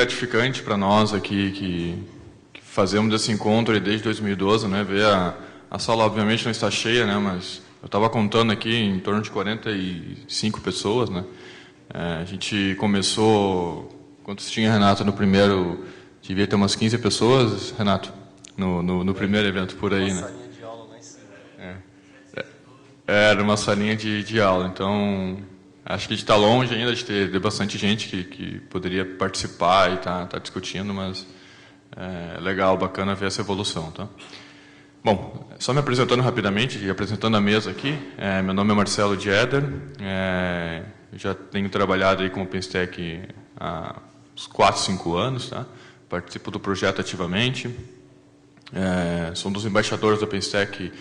gratificante para nós aqui que fazemos esse encontro aí desde 2012, né? Ver a sala obviamente não está cheia, né? Mas eu estava contando aqui em torno de 45 pessoas, né? A gente começou, quantos tinha, Renato, no primeiro, devia ter umas 15 pessoas, Renato, no primeiro evento por aí, né? Uma salinha de aula lá em cima. Era uma salinha de aula, então acho que a gente está longe ainda de ter bastante gente que poderia participar e tá discutindo, mas é legal, bacana ver essa evolução, tá? Bom, só me apresentando rapidamente e apresentando a mesa aqui, meu nome é Marcelo Dieder, eu já tenho trabalhado aí com o OpenStack há uns 4, 5 anos, tá? Participo do projeto ativamente, sou um dos embaixadores do OpenStack,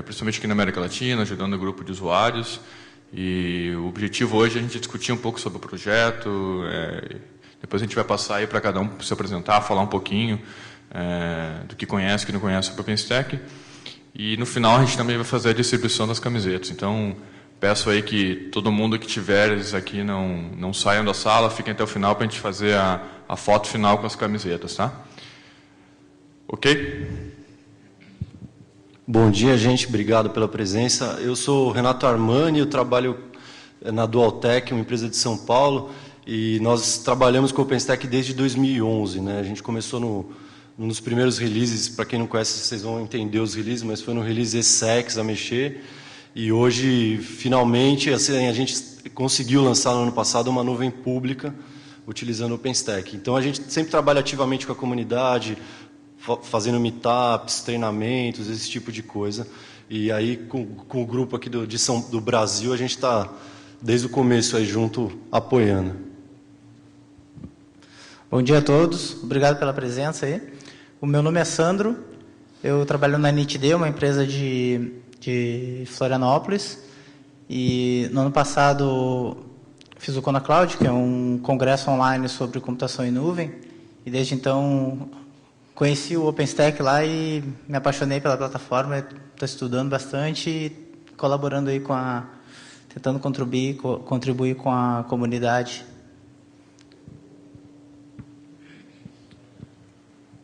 principalmente aqui na América Latina, ajudando o grupo de usuários. E o objetivo hoje é a gente discutir um pouco sobre o projeto, depois a gente vai passar aí para cada um se apresentar, falar um pouquinho do que conhece, que não conhece o OpenStack. E no final a gente também vai fazer a distribuição das camisetas. Então, peço aí que todo mundo que tiver aqui não saiam da sala, fiquem até o final para a gente fazer a foto final com as camisetas, tá? Ok? Bom dia, gente. Obrigado pela presença. Eu sou o Renato Armani, eu trabalho na Dualtech, uma empresa de São Paulo, e nós trabalhamos com o OpenStack desde 2011, né? A gente começou nos primeiros releases, para quem não conhece, vocês vão entender os releases, mas foi no release ESSEX a mexer, e hoje, finalmente, assim, a gente conseguiu lançar no ano passado uma nuvem pública utilizando o OpenStack. Então, a gente sempre trabalha ativamente com a comunidade, fazendo meetups, treinamentos, esse tipo de coisa. E aí, com o grupo aqui do Brasil, a gente está, desde o começo, aí junto, apoiando. Bom dia a todos, obrigado pela presença aí. O meu nome é Sandro, eu trabalho na NITD, uma empresa de Florianópolis, e no ano passado fiz o Kona Cloud, que é um congresso online sobre computação em nuvem, e desde então conheci o OpenStack lá e me apaixonei pela plataforma, estou estudando bastante e colaborando aí tentando contribuir com a comunidade.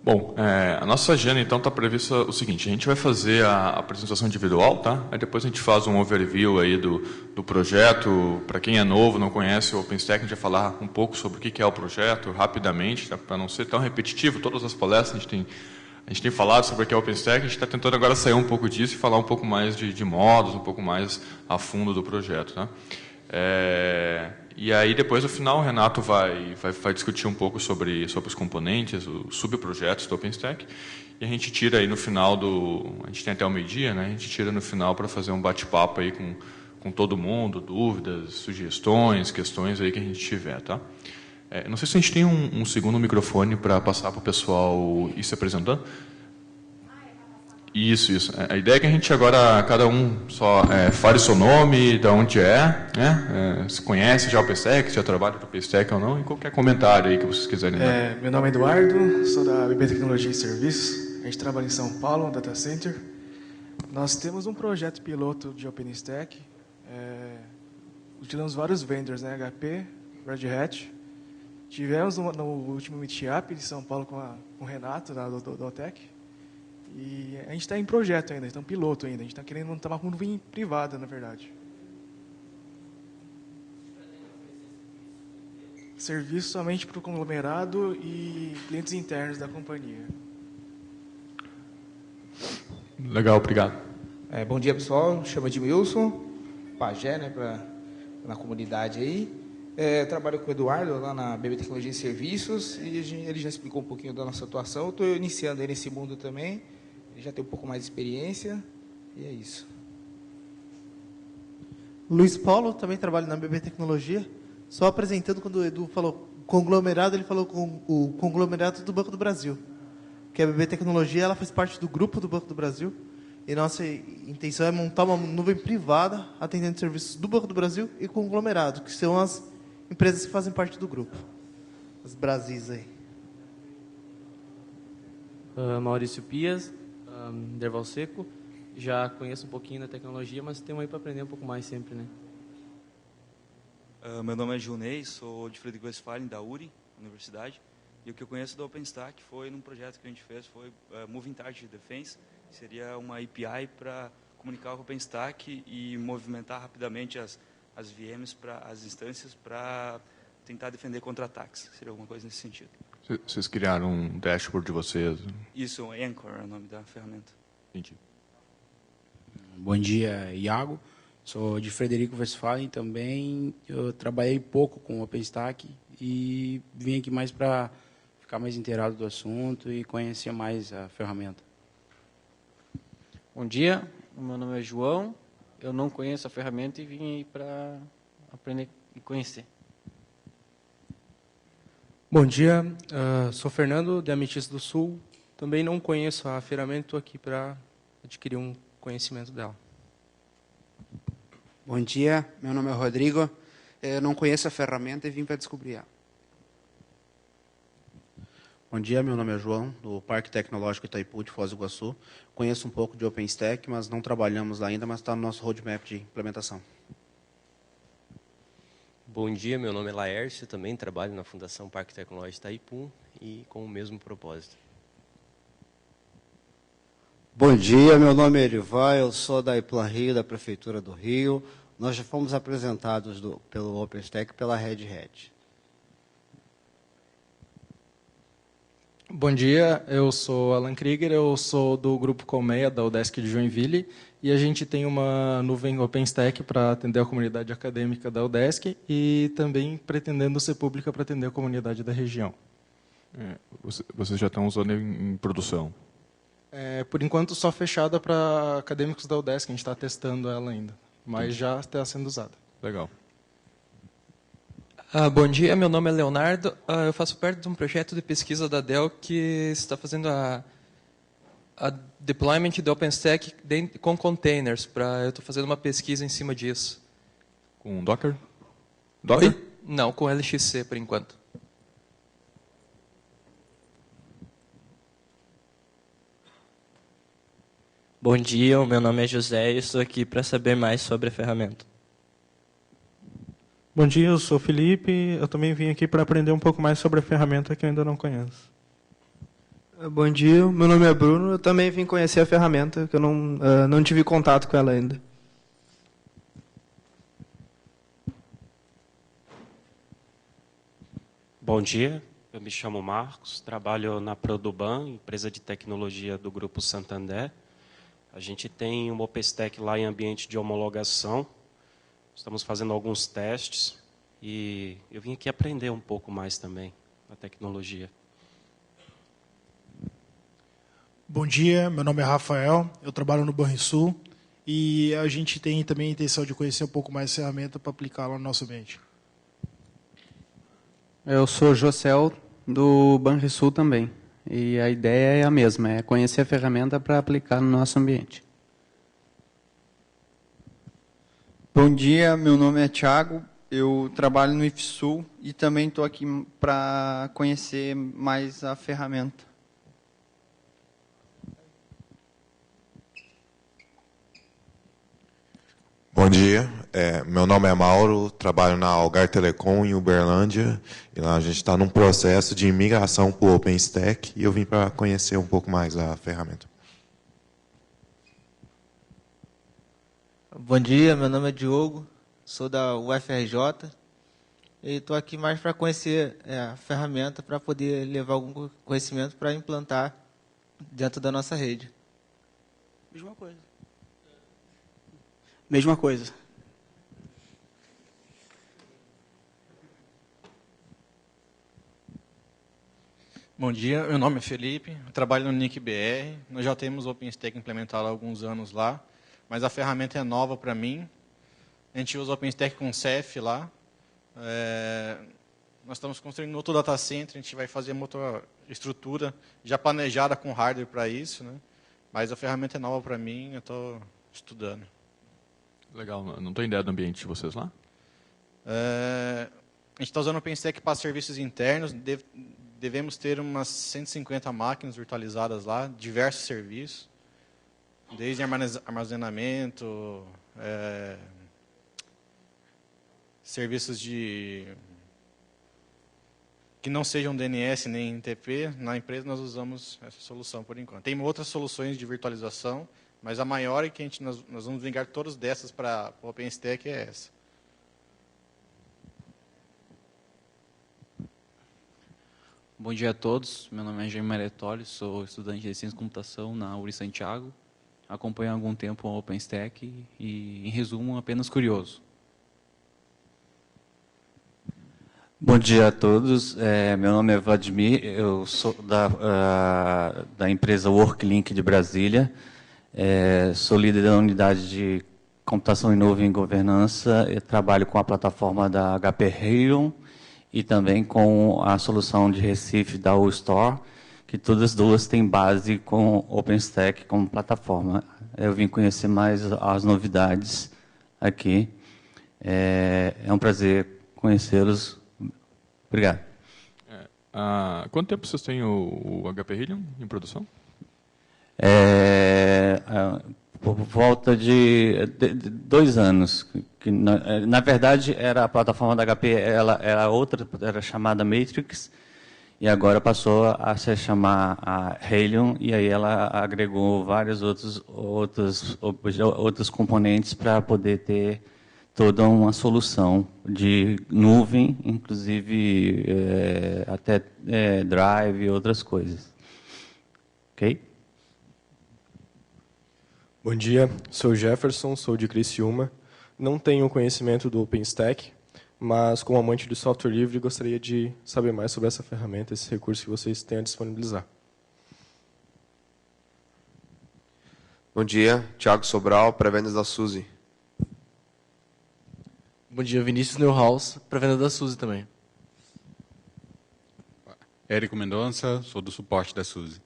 Bom, a nossa agenda, então, está prevista o seguinte: a gente vai fazer a apresentação individual, tá? Aí depois a gente faz um overview aí do projeto. Para quem é novo, não conhece o OpenStack, a gente vai falar um pouco sobre o que é o projeto, rapidamente, tá? Para não ser tão repetitivo. Todas as palestras a gente tem falado sobre o que é o OpenStack, a gente está tentando agora sair um pouco disso e falar um pouco mais de modos, um pouco mais a fundo do projeto, tá? E aí, depois, no final, o Renato vai discutir um pouco sobre os componentes, os subprojetos do OpenStack, e a gente tira aí no final a gente tem até o meio-dia, né? A gente tira no final para fazer um bate-papo aí com todo mundo, dúvidas, sugestões, questões aí que a gente tiver, tá? Não sei se a gente tem um segundo microfone para passar para o pessoal ir se apresentando. Isso. A ideia é que a gente agora, cada um só fale seu nome, de onde né? Se conhece já o OpenStack, se já trabalha com o OpenStack ou não, e qualquer comentário aí que vocês quiserem dar. Meu nome é Eduardo, sou da BB Tecnologia e Serviços, a gente trabalha em São Paulo, no Data Center. Nós temos um projeto piloto de OpenStack, utilizamos vários vendors, né? HP, Red Hat. Tivemos no último Meetup de São Paulo com o Renato, da Dualtech. E a gente está em projeto ainda, está em piloto ainda. A gente está querendo montar uma nuvem privada, na verdade. Serviço somente para o conglomerado e clientes internos da companhia. Legal, obrigado. Bom dia, pessoal. Chama de Wilson, pajé, né, na comunidade aí. Trabalho com o Eduardo lá na BB Tecnologia e Serviços e ele já explicou um pouquinho da nossa atuação. Eu estou iniciando aí nesse mundo também. Ele já tem um pouco mais de experiência e é isso. Luiz Paulo, também trabalho na BB Tecnologia. Só apresentando, quando o Edu falou conglomerado, ele falou com o conglomerado do Banco do Brasil. Que a BB Tecnologia ela faz parte do grupo do Banco do Brasil. E nossa intenção é montar uma nuvem privada atendendo serviços do Banco do Brasil e conglomerado, que são as empresas que fazem parte do grupo. As Brasis aí. Maurício Pias, Derval Seco. Já conheço um pouquinho da tecnologia, mas temos aí para aprender um pouco mais sempre, né? Meu nome é Junei, sou de Friedrich Westphalen, da URI, Universidade. E o que eu conheço do OpenStack foi num projeto que a gente fez, foi Moving Target Defense, que seria uma API para comunicar o OpenStack e movimentar rapidamente as VMs, as instâncias, para tentar defender contra ataques. Seria alguma coisa nesse sentido. Vocês criaram um dashboard de vocês? Isso, Anchor é o nome da ferramenta. Entendi. Bom dia, Iago. Sou de Frederico Westphalen também. Eu trabalhei pouco com o OpenStack e vim aqui mais para ficar mais inteirado do assunto e conhecer mais a ferramenta. Bom dia, o meu nome é João. Eu não conheço a ferramenta e vim aí para aprender e conhecer. Bom dia, sou Fernando, de Ametista do Sul. Também não conheço a ferramenta, estou aqui para adquirir um conhecimento dela. Bom dia, meu nome é Rodrigo. Eu não conheço a ferramenta e vim para descobrir ela. Bom dia, meu nome é João, do Parque Tecnológico Itaipu de Foz do Iguaçu. Conheço um pouco de OpenStack, mas não trabalhamos lá ainda, mas está no nosso roadmap de implementação. Bom dia, meu nome é Laércio, também trabalho na Fundação Parque Tecnológico Itaipu e com o mesmo propósito. Bom dia, meu nome é Erivan, eu sou da Iplan Rio, da Prefeitura do Rio. Nós já fomos apresentados pelo OpenStack pela Red Hat. Bom dia, eu sou Alan Krieger, eu sou do Grupo Colmeia, da UDESC de Joinville, e a gente tem uma nuvem OpenStack para atender a comunidade acadêmica da UDESC e também pretendendo ser pública para atender a comunidade da região. Vocês já estão usando em produção? Por enquanto, só fechada para acadêmicos da UDESC, a gente está testando ela ainda, mas já está sendo usada. Legal. Bom dia, meu nome é Leonardo. Eu faço parte de um projeto de pesquisa da Dell que está fazendo a deployment do OpenStack com containers. Eu estou fazendo uma pesquisa em cima disso. Com Docker? Docker? Oi? Não, com LXC por enquanto. Bom dia, o meu nome é José e estou aqui para saber mais sobre a ferramenta. Bom dia, eu sou o Felipe. Eu também vim aqui para aprender um pouco mais sobre a ferramenta que eu ainda não conheço. Bom dia, meu nome é Bruno. Eu também vim conhecer a ferramenta, que eu não tive contato com ela ainda. Bom dia, eu me chamo Marcos, trabalho na Produban, empresa de tecnologia do Grupo Santander. A gente tem uma OpenStack lá em ambiente de homologação. Estamos fazendo alguns testes e eu vim aqui aprender um pouco mais também a tecnologia. Bom dia, meu nome é Rafael, eu trabalho no Banrisul e a gente tem também a intenção de conhecer um pouco mais a ferramenta para aplicá-la no nosso ambiente. Eu sou Josel, do Banrisul também. E a ideia é a mesma, é conhecer a ferramenta para aplicar no nosso ambiente. Bom dia, meu nome é Thiago, eu trabalho no IFSU e também estou aqui para conhecer mais a ferramenta. Bom dia, meu nome é Mauro, trabalho na Algar Telecom em Uberlândia e lá a gente está num processo de migração para o OpenStack e eu vim para conhecer um pouco mais a ferramenta. Bom dia, meu nome é Diogo, sou da UFRJ e estou aqui mais para conhecer a ferramenta para poder levar algum conhecimento para implantar dentro da nossa rede. Mesma coisa. Mesma coisa. Bom dia, meu nome é Felipe, eu trabalho no NIC-BR. Nós já temos o OpenStack implementado há alguns anos lá, mas a ferramenta é nova para mim. A gente usa o OpenStack com Ceph lá. Nós estamos construindo outro data center, a gente vai fazer uma outra estrutura já planejada com hardware para isso, né? Mas a ferramenta é nova para mim, eu estou estudando. Legal, não tenho ideia do ambiente de vocês lá? A gente está usando o OpenStack para serviços internos, devemos ter umas 150 máquinas virtualizadas lá, diversos serviços, desde armazenamento, serviços de que não sejam DNS nem NTP, na empresa nós usamos essa solução por enquanto. Tem outras soluções de virtualização, mas a maior e que nós vamos migrar todas dessas para o OpenStack é essa. Bom dia a todos, meu nome é Jaime Maretoli, sou estudante de Ciência de Computação na URI Santiago. Acompanho há algum tempo o OpenStack e, em resumo, apenas curioso. Bom dia a todos, meu nome é Vladimir, eu sou da empresa WorkLink de Brasília, sou líder da unidade de computação em nuvem e governança, eu trabalho com a plataforma da HP Helium e também com a solução de Recife da UStore, que todas as duas têm base com OpenStack como plataforma. Eu vim conhecer mais as novidades aqui, é um prazer conhecê-los. Obrigado. Quanto tempo vocês têm o HP Helium em produção? Por volta de 2 anos. Que, na verdade, era a plataforma da HP, ela era outra, era chamada Matrix, e agora passou a se chamar a Helium, e aí ela agregou vários outros componentes para poder ter toda uma solução de nuvem, inclusive até drive e outras coisas. Ok? Bom dia, sou Jefferson, sou de Criciúma. Não tenho conhecimento do OpenStack, mas como amante de software livre, gostaria de saber mais sobre essa ferramenta, esse recurso que vocês têm a disponibilizar. Bom dia, Thiago Sobral, para vendas da Suzy. Bom dia, Vinícius Neuhaus, para venda da Suzy também. Érico Mendonça, sou do suporte da Suzy.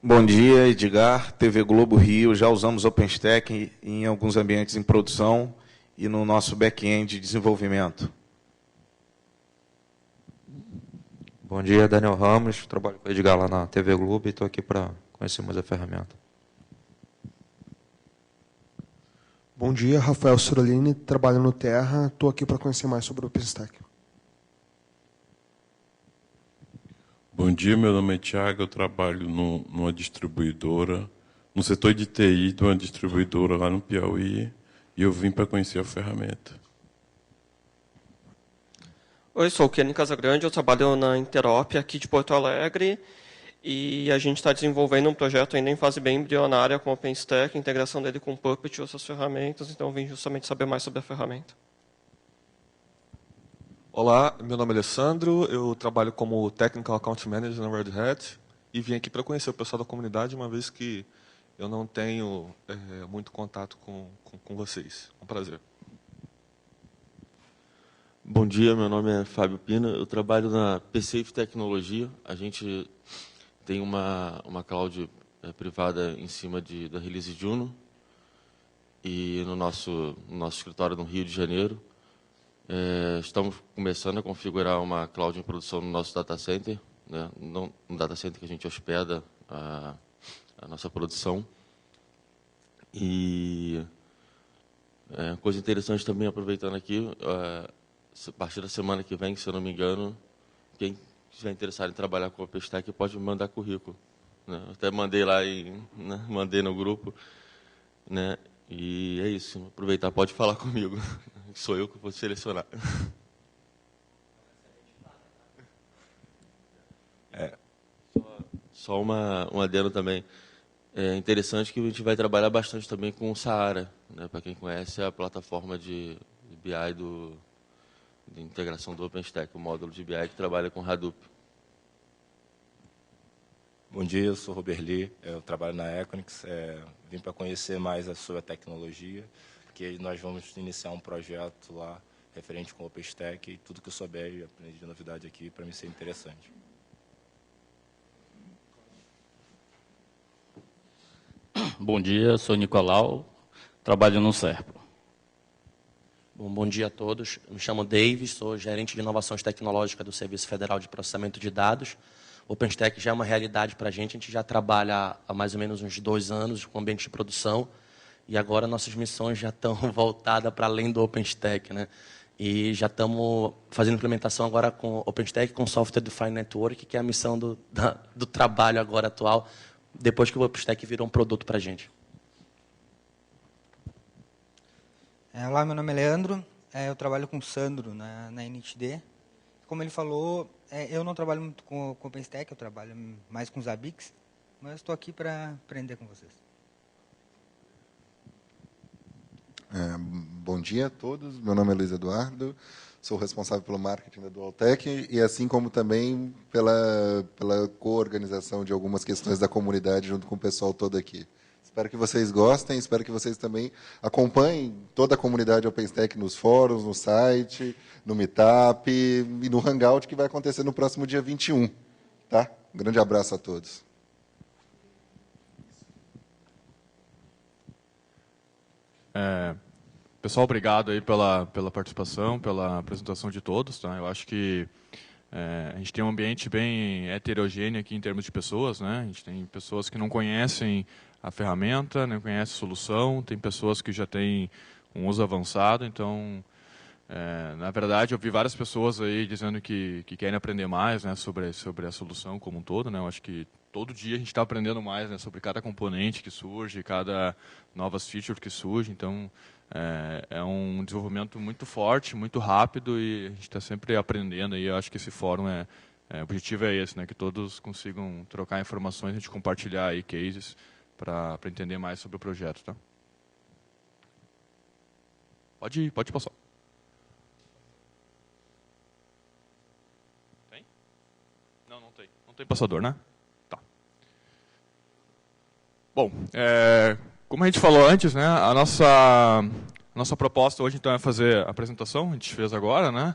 Bom dia, Edgar, TV Globo Rio. Já usamos OpenStack em alguns ambientes em produção e no nosso back-end de desenvolvimento. Bom dia, Daniel Ramos, trabalho com o Edgar lá na TV Globo e estou aqui para conhecer mais a ferramenta. Bom dia, Rafael Surolini, trabalho no Terra, estou aqui para conhecer mais sobre o OpenStack. Bom dia, meu nome é Thiago, eu trabalho numa distribuidora, no setor de TI de uma distribuidora lá no Piauí, e eu vim para conhecer a ferramenta. Oi, sou o Kenny Casagrande, eu trabalho na Interop aqui de Porto Alegre, e a gente está desenvolvendo um projeto ainda em fase bem embrionária com o OpenStack, a integração dele com o Puppet e outras ferramentas, então eu vim justamente saber mais sobre a ferramenta. Olá, meu nome é Alessandro, eu trabalho como Technical Account Manager na Red Hat e vim aqui para conhecer o pessoal da comunidade, uma vez que eu não tenho muito contato com vocês. É um prazer. Bom dia, meu nome é Fábio Pina, eu trabalho na PSafe Tecnologia. A gente tem uma cloud privada em cima da Release Juno e no nosso escritório no Rio de Janeiro. Estamos começando a configurar uma cloud em produção no nosso data center, né? Um data center que a gente hospeda a nossa produção. E coisa interessante também, aproveitando aqui, a partir da semana que vem, se eu não me engano, quem estiver interessado em trabalhar com o OpenStack pode me mandar currículo, né? Eu até mandei lá, né? Mandei no grupo, né? E é isso, aproveitar, pode falar comigo, sou eu que vou selecionar. Só um adendo também. É interessante que a gente vai trabalhar bastante também com o Saara, né? Para quem conhece, é a plataforma de BI de integração do OpenStack, o módulo de BI que trabalha com Hadoop. Bom dia, eu sou Robert Lee, eu trabalho na Equinix, vim para conhecer mais sobre a tecnologia, porque nós vamos iniciar um projeto lá referente com o OpenStack e tudo que eu souber e aprendi de novidade aqui para mim ser interessante. Bom dia, sou Nicolau, trabalho no Serpo. Bom dia a todos. Me chamo Davis, sou gerente de inovações tecnológicas do Serviço Federal de Processamento de Dados. O OpenStack já é uma realidade para a gente já trabalha há mais ou menos uns 2 anos com ambiente de produção e agora nossas missões já estão voltadas para além do OpenStack, né? E já estamos fazendo implementação agora com OpenStack, com Software Defined Network, que é a missão do trabalho agora atual, depois que o OpenStack virou um produto para a gente. Olá, meu nome é Leandro, eu trabalho com o Sandro na NTD. Como ele falou, eu não trabalho muito com OpenStack, eu trabalho mais com Zabbix, mas estou aqui para aprender com vocês. Bom dia a todos, meu nome é Luiz Eduardo, sou responsável pelo marketing da Dualtech e assim como também pela co-organização de algumas questões da comunidade junto com o pessoal todo aqui. Espero que vocês gostem, espero que vocês também acompanhem toda a comunidade OpenStack nos fóruns, no site, no Meetup e no Hangout que vai acontecer no próximo dia 21. Tá? Um grande abraço a todos. Pessoal, obrigado aí pela participação, pela apresentação de todos. Tá? Eu acho que a gente tem um ambiente bem heterogêneo aqui em termos de pessoas. Né? A gente tem pessoas que não conhecem a ferramenta, não conhecem a solução, tem pessoas que já têm um uso avançado. Então, na verdade, eu vi várias pessoas aí dizendo que querem aprender mais, né, sobre a solução como um todo. Né? Eu acho que todo dia a gente está aprendendo mais, né, sobre cada componente que surge, cada novas features que surge. Então, é um desenvolvimento muito forte, muito rápido e a gente está sempre aprendendo. E eu acho que esse fórum o objetivo é esse, né, que todos consigam trocar informações, a gente compartilhar aí cases para entender mais sobre o projeto. Tá? Pode passar. Tem? Não tem. Não tem passador, né? Tá. Bom, como a gente falou antes, né, a nossa proposta hoje então é fazer a apresentação, a gente fez agora, né?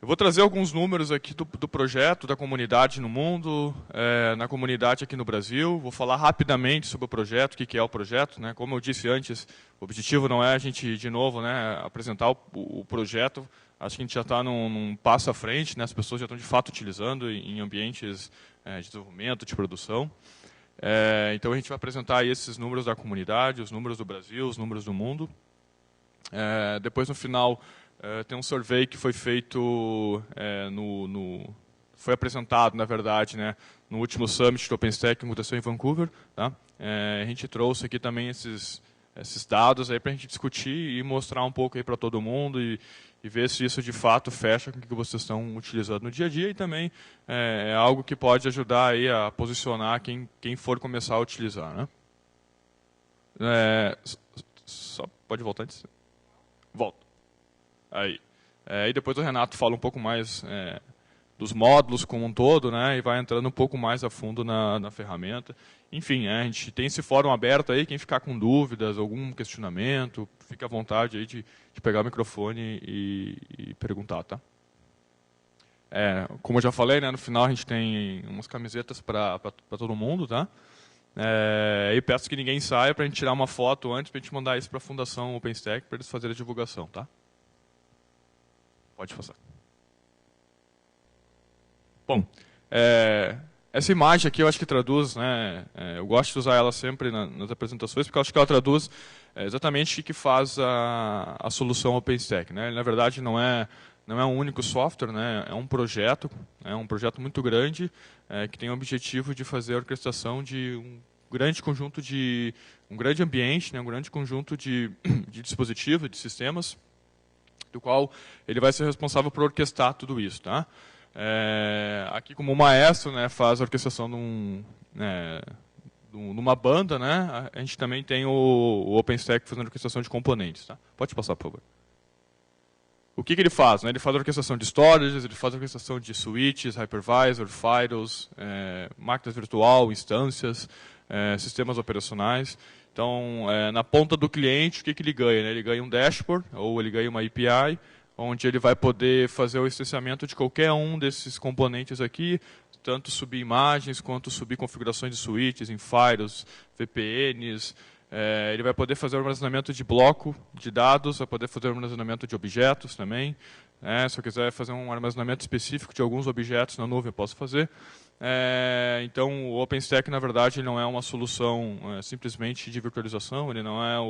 Eu vou trazer alguns números aqui do projeto, da comunidade no mundo, na comunidade aqui no Brasil. Vou falar rapidamente sobre o projeto, o que é o projeto. Né? Como eu disse antes, o objetivo não é a gente, de novo, né, apresentar o projeto. Acho que a gente já está num passo à frente, né? As pessoas já estão de fato utilizando em ambientes de desenvolvimento, de produção. Então a gente vai apresentar aí esses números da comunidade, os números do Brasil, os números do mundo. Depois, no final, tem um survey que foi feito, foi apresentado, na verdade, né, no último Summit do OpenStack que aconteceu em Vancouver. Tá? A gente trouxe aqui também esses dados para a gente discutir e mostrar um pouco para todo mundo e ver se isso de fato fecha com o que vocês estão utilizando no dia a dia e também é algo que pode ajudar aí a posicionar quem for começar a utilizar. Né? Só pode voltar antes? Volta. Aí. E depois o Renato fala um pouco mais dos módulos como um todo, né, e vai entrando um pouco mais a fundo na ferramenta. Enfim, a gente tem esse fórum aberto aí, quem ficar com dúvidas, algum questionamento, fique à vontade aí de pegar o microfone e perguntar. Tá? Como eu já falei, né, no final a gente tem umas camisetas para todo mundo. Tá? E peço que ninguém saia para a gente tirar uma foto antes, para a gente mandar isso para a Fundação OpenStack para eles fazerem a divulgação. Tá? Pode passar. Bom, essa imagem aqui eu acho que traduz, né, eu gosto de usar ela sempre nas apresentações, porque eu acho que ela traduz exatamente o que faz a solução OpenStack. Né? Na verdade, não é um único software, né? É um projeto muito grande, que tem o objetivo de fazer a orquestração de um grande conjunto um grande ambiente, né? Um grande conjunto de dispositivos, de sistemas, do qual ele vai ser responsável por orquestrar tudo isso. Tá? Aqui como maestro, né, faz a orquestração numa banda, né, a gente também tem o OpenStack fazendo a orquestração de componentes. Tá? Pode passar, por favor. O que ele faz? Né? Ele faz a orquestração de storages, ele faz a orquestração de switches, hypervisor, FIDOs, máquinas virtual, instâncias, sistemas operacionais. Então, na ponta do cliente, o que ele ganha? Né? Ele ganha um dashboard, ou ele ganha uma API, onde ele vai poder fazer o licenciamento de qualquer um desses componentes aqui, tanto subir imagens, quanto subir configurações de switches, em FIDOs, VPNs. Ele vai poder fazer o armazenamento de bloco de dados, vai poder fazer o armazenamento de objetos também. Se eu quiser fazer um armazenamento específico de alguns objetos na nuvem, eu posso fazer. Então, o OpenStack, na verdade, ele não é uma solução simplesmente de virtualização, ele não é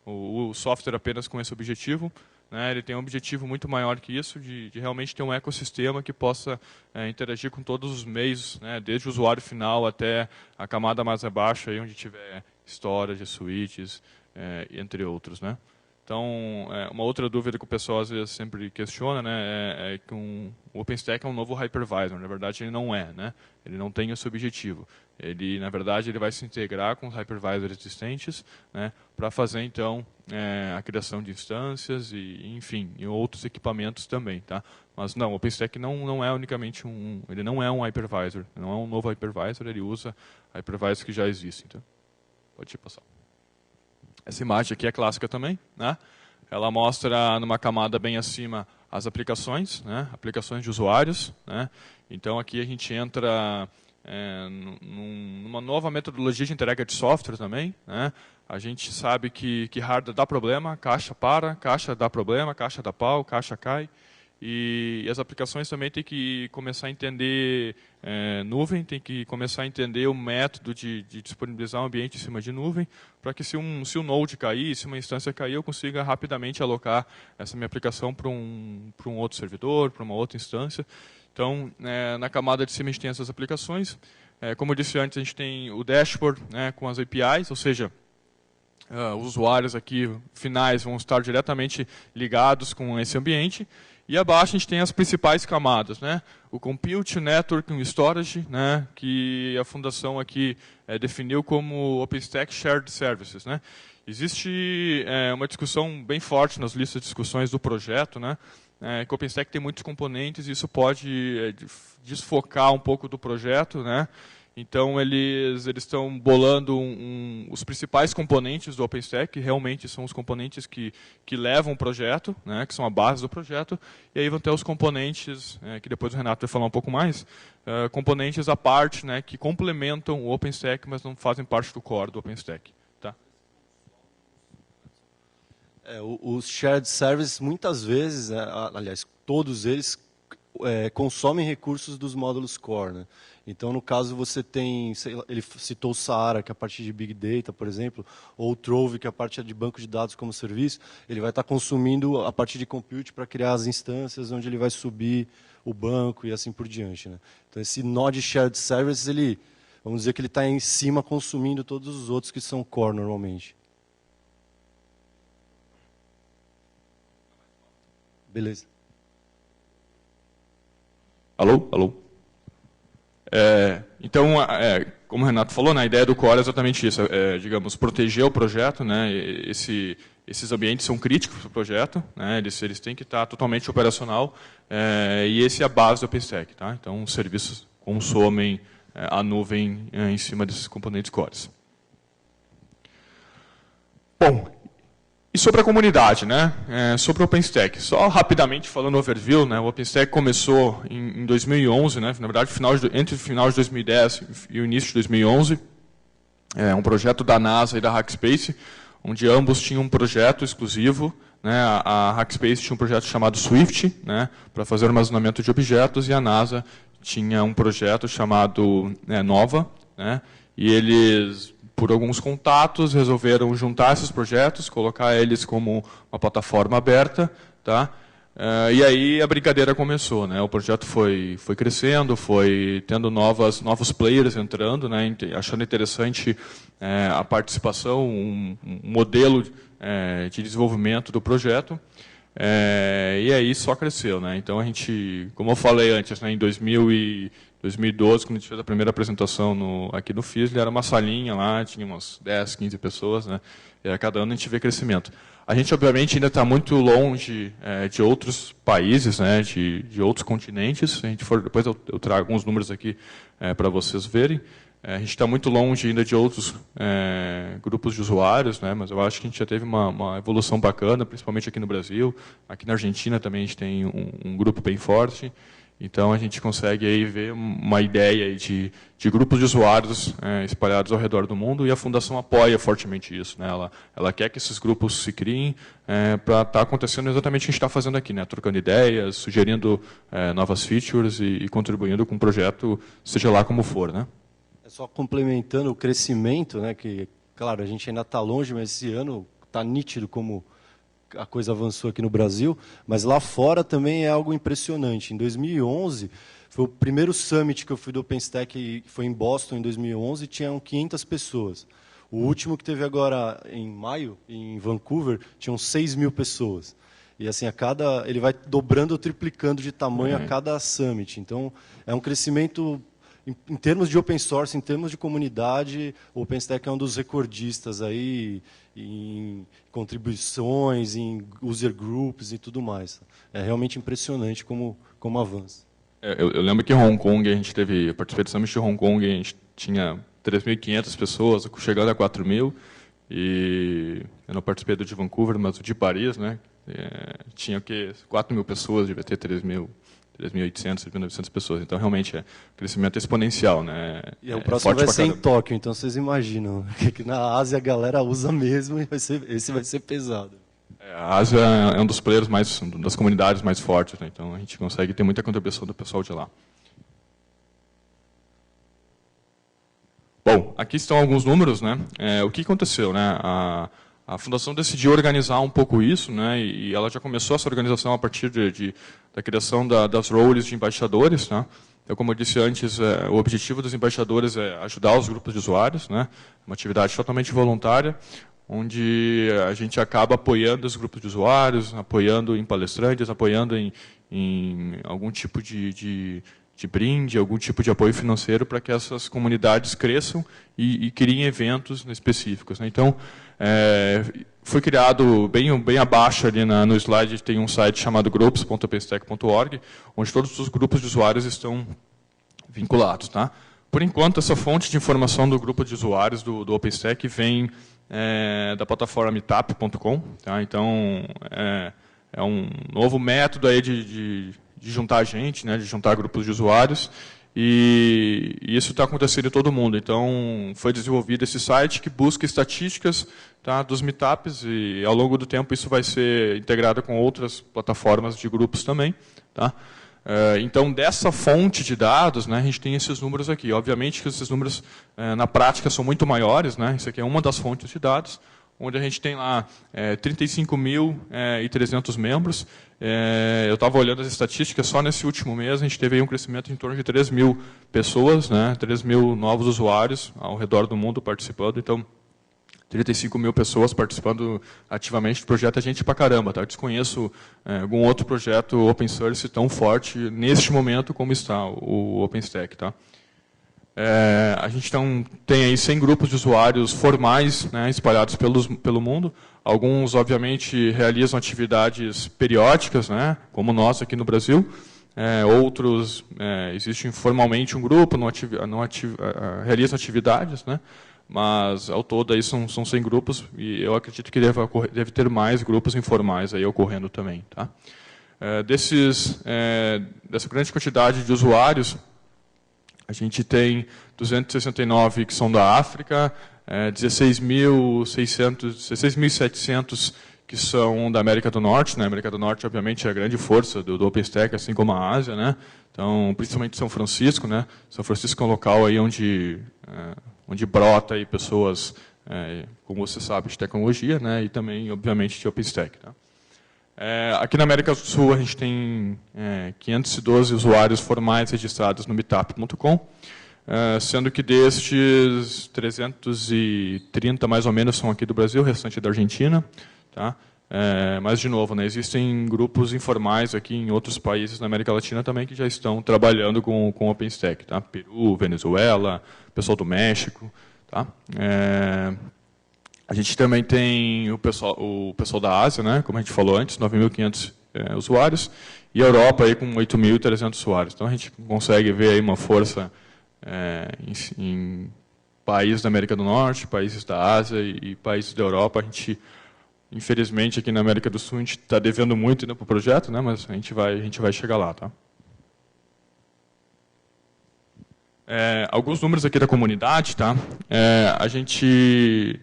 o software apenas com esse objetivo. né, ele tem um objetivo muito maior que isso, de realmente ter um ecossistema que possa interagir com todos os meios, né, desde o usuário final até a camada mais abaixo, aí onde tiver storage, switches, entre outros, né. Então, uma outra dúvida que o pessoal às vezes sempre questiona, né, é que o OpenStack é um novo hypervisor. Na verdade, ele não é, né? Ele não tem esse objetivo. Ele, na verdade, ele vai se integrar com os hypervisors existentes, né, para fazer então a criação de instâncias e, enfim, e outros equipamentos também, tá? Mas não, o OpenStack não é unicamente ele não é um hypervisor, não é um novo hypervisor. Ele usa hypervisors que já existem. Então, pode passar. Essa imagem aqui é clássica também, né? Ela mostra numa camada bem acima as aplicações, né? Aplicações de usuários, né? Então aqui a gente entra numa nova metodologia de entrega de software também, né? A gente sabe que hardware dá problema, caixa para, caixa dá problema, caixa dá pau, caixa cai. E as aplicações também têm que começar a entender nuvem, tem que começar a entender o método de disponibilizar um ambiente em cima de nuvem, para que se um node cair, se uma instância cair, eu consiga rapidamente alocar essa minha aplicação para um outro servidor, para uma outra instância. Então, na camada de cima a gente tem essas aplicações. Como eu disse antes, a gente tem o dashboard, né, com as APIs, ou seja, os usuários aqui finais vão estar diretamente ligados com esse ambiente. E abaixo a gente tem as principais camadas, né? O Compute, o Network e o Storage, né? Que a fundação aqui definiu como OpenStack Shared Services, né? Existe uma discussão bem forte nas listas de discussões do projeto, né? Que o OpenStack tem muitos componentes e isso pode desfocar um pouco do projeto, né? Então, eles estão bolando os principais componentes do OpenStack, que realmente são os componentes que levam o projeto, né, que são a base do projeto, e aí vão ter os componentes, que depois o Renato vai falar um pouco mais, componentes à parte, né, que complementam o OpenStack, mas não fazem parte do core do OpenStack. Tá? Os shared services, muitas vezes, aliás, todos eles consomem recursos dos módulos core, né? Então, no caso, você tem, ele citou o Saara, que é a parte de Big Data, por exemplo, ou o Trove, que é a parte de banco de dados como serviço, ele vai estar consumindo a parte de compute para criar as instâncias onde ele vai subir o banco e assim por diante, né? Então, esse Node Shared Services, vamos dizer que ele está em cima consumindo todos os outros que são core normalmente. Beleza. Alô? Alô? Então, como o Renato falou, né, a ideia do core é exatamente isso, digamos, proteger o projeto, né, esses ambientes são críticos para o projeto, né, eles têm que estar totalmente operacional, e esse é a base do OpenStack. Tá? Então, os serviços consomem a nuvem em cima desses componentes cores. Bom, e sobre a comunidade, né? Sobre o OpenStack. Só rapidamente falando o overview, né? O OpenStack começou em 2011, né? Na verdade, entre o final de 2010 e o início de 2011. Um projeto da NASA e da Hackspace, onde ambos tinham um projeto exclusivo. Né? A Hackspace tinha um projeto chamado Swift, né? Para fazer armazenamento de objetos, e a NASA tinha um projeto chamado Nova, né? E eles, por alguns contatos, resolveram juntar esses projetos, colocar eles como uma plataforma aberta, tá? E aí a brincadeira começou, né? O projeto foi crescendo, foi tendo novos players entrando, né? Achando interessante a participação, um modelo de desenvolvimento do projeto. E aí só cresceu, né? Então a gente, como eu falei antes, né, em 2012, quando a gente fez a primeira apresentação aqui no FISL, era uma salinha lá, tinha umas 10, 15 pessoas, né? E a cada ano a gente vê crescimento. A gente, obviamente, ainda está muito longe de outros países, né? De outros continentes. Se a gente for, depois eu trago alguns números aqui para vocês verem. A gente está muito longe ainda de outros grupos de usuários, né? Mas eu acho que a gente já teve uma evolução bacana, principalmente aqui no Brasil. Aqui na Argentina também a gente tem um grupo bem forte. Então, a gente consegue aí ver uma ideia aí de grupos de usuários espalhados ao redor do mundo, e a Fundação apoia fortemente isso, né? Ela quer que esses grupos se criem para estar acontecendo exatamente o que a gente está fazendo aqui, né? Trocando ideias, sugerindo novas features e contribuindo com o projeto, seja lá como for, né? Só complementando o crescimento, né? Que, claro, a gente ainda está longe, mas esse ano está nítido como a coisa avançou aqui no Brasil, mas lá fora também é algo impressionante. Em 2011, foi o primeiro summit que eu fui do OpenStack, que foi em Boston, em 2011, e tinham 500 pessoas. O último que teve agora, em maio, em Vancouver, tinham 6.000 pessoas. E assim, ele vai dobrando ou triplicando de tamanho a cada summit. Então, é um crescimento, em termos de open source, em termos de comunidade, o OpenStack é um dos recordistas aí em contribuições, em user groups e tudo mais. É realmente impressionante como avança. Eu lembro que em Hong Kong, eu participei do Summit de Hong Kong, a gente tinha 3.500 pessoas, chegando a 4.000, e eu não participei do de Vancouver, mas o de Paris, né? Tinha 4.000 pessoas, devia ter 3.800, 3.900 pessoas. Então, realmente, o crescimento é exponencial, né? E o próximo vai ser em Tóquio, então vocês imaginam que na Ásia a galera usa mesmo e esse vai ser pesado. A Ásia é um dos players das comunidades mais fortes, né? Então a gente consegue ter muita contribuição do pessoal de lá. Bom, aqui estão alguns números, né? O que aconteceu, né? A fundação decidiu organizar um pouco isso, né? E ela já começou essa organização a partir da criação das roles de embaixadores, né? Então, como eu disse antes, o objetivo dos embaixadores é ajudar os grupos de usuários, né? Uma atividade totalmente voluntária, onde a gente acaba apoiando os grupos de usuários, apoiando em palestrantes, apoiando em algum tipo de brinde, algum tipo de apoio financeiro para que essas comunidades cresçam e criem eventos específicos, né? Então, foi criado, bem abaixo ali no slide, tem um site chamado groups.openstack.org, onde todos os grupos de usuários estão vinculados, tá? Por enquanto, essa fonte de informação do grupo de usuários do OpenStack vem da plataforma meetup.com, tá? Então, é um novo método aí de juntar gente, né? De juntar grupos de usuários, e isso está acontecendo em todo mundo. Então, foi desenvolvido esse site que busca estatísticas, tá, dos meetups, e ao longo do tempo isso vai ser integrado com outras plataformas de grupos também, tá? Então, dessa fonte de dados, né, a gente tem esses números aqui. Obviamente que esses números, na prática, são muito maiores, né? Isso aqui é uma das fontes de dados, onde a gente tem lá 35.300 membros. Eu estava olhando as estatísticas, só nesse último mês a gente teve aí um crescimento em torno de 3.000 pessoas, né? 3.000 novos usuários ao redor do mundo participando. Então, 35.000 pessoas participando ativamente do projeto, é gente pra caramba, tá? Eu desconheço algum outro projeto open source tão forte neste momento como está o OpenStack, tá? A gente tem aí 100 grupos de usuários formais, né, espalhados pelo mundo. Alguns, obviamente, realizam atividades periódicas, né, como nós aqui no Brasil. Outros, existe informalmente um grupo, realizam atividades, né, mas ao todo aí são 100 grupos, e eu acredito que deve ter mais grupos informais aí ocorrendo também, tá? Dessa grande quantidade de usuários, a gente tem 269 que são da África, 16.700 que são da América do Norte, né? A América do Norte, obviamente, é a grande força do OpenStack, assim como a Ásia, né? Então, principalmente São Francisco, né? São Francisco é um local aí onde brota aí pessoas, como você sabe, de tecnologia, né? E também, obviamente, de OpenStack, tá? Aqui na América do Sul, a gente tem 512 usuários formais registrados no meetup.com, sendo que destes 330, mais ou menos, são aqui do Brasil, o restante é da Argentina, tá? Mas, de novo, né, existem grupos informais aqui em outros países na América Latina também que já estão trabalhando com OpenStack, tá? Peru, Venezuela, pessoal do México, tá? A gente também tem o pessoal da Ásia, né, como a gente falou antes, 9.500 usuários, e a Europa aí com 8.300 usuários. Então a gente consegue ver aí uma força em países da América do Norte, países da Ásia e países da Europa. A gente, infelizmente, aqui na América do Sul, a gente está devendo muito para o projeto, né, mas a gente vai chegar lá, tá? Alguns números aqui da comunidade, tá? A gente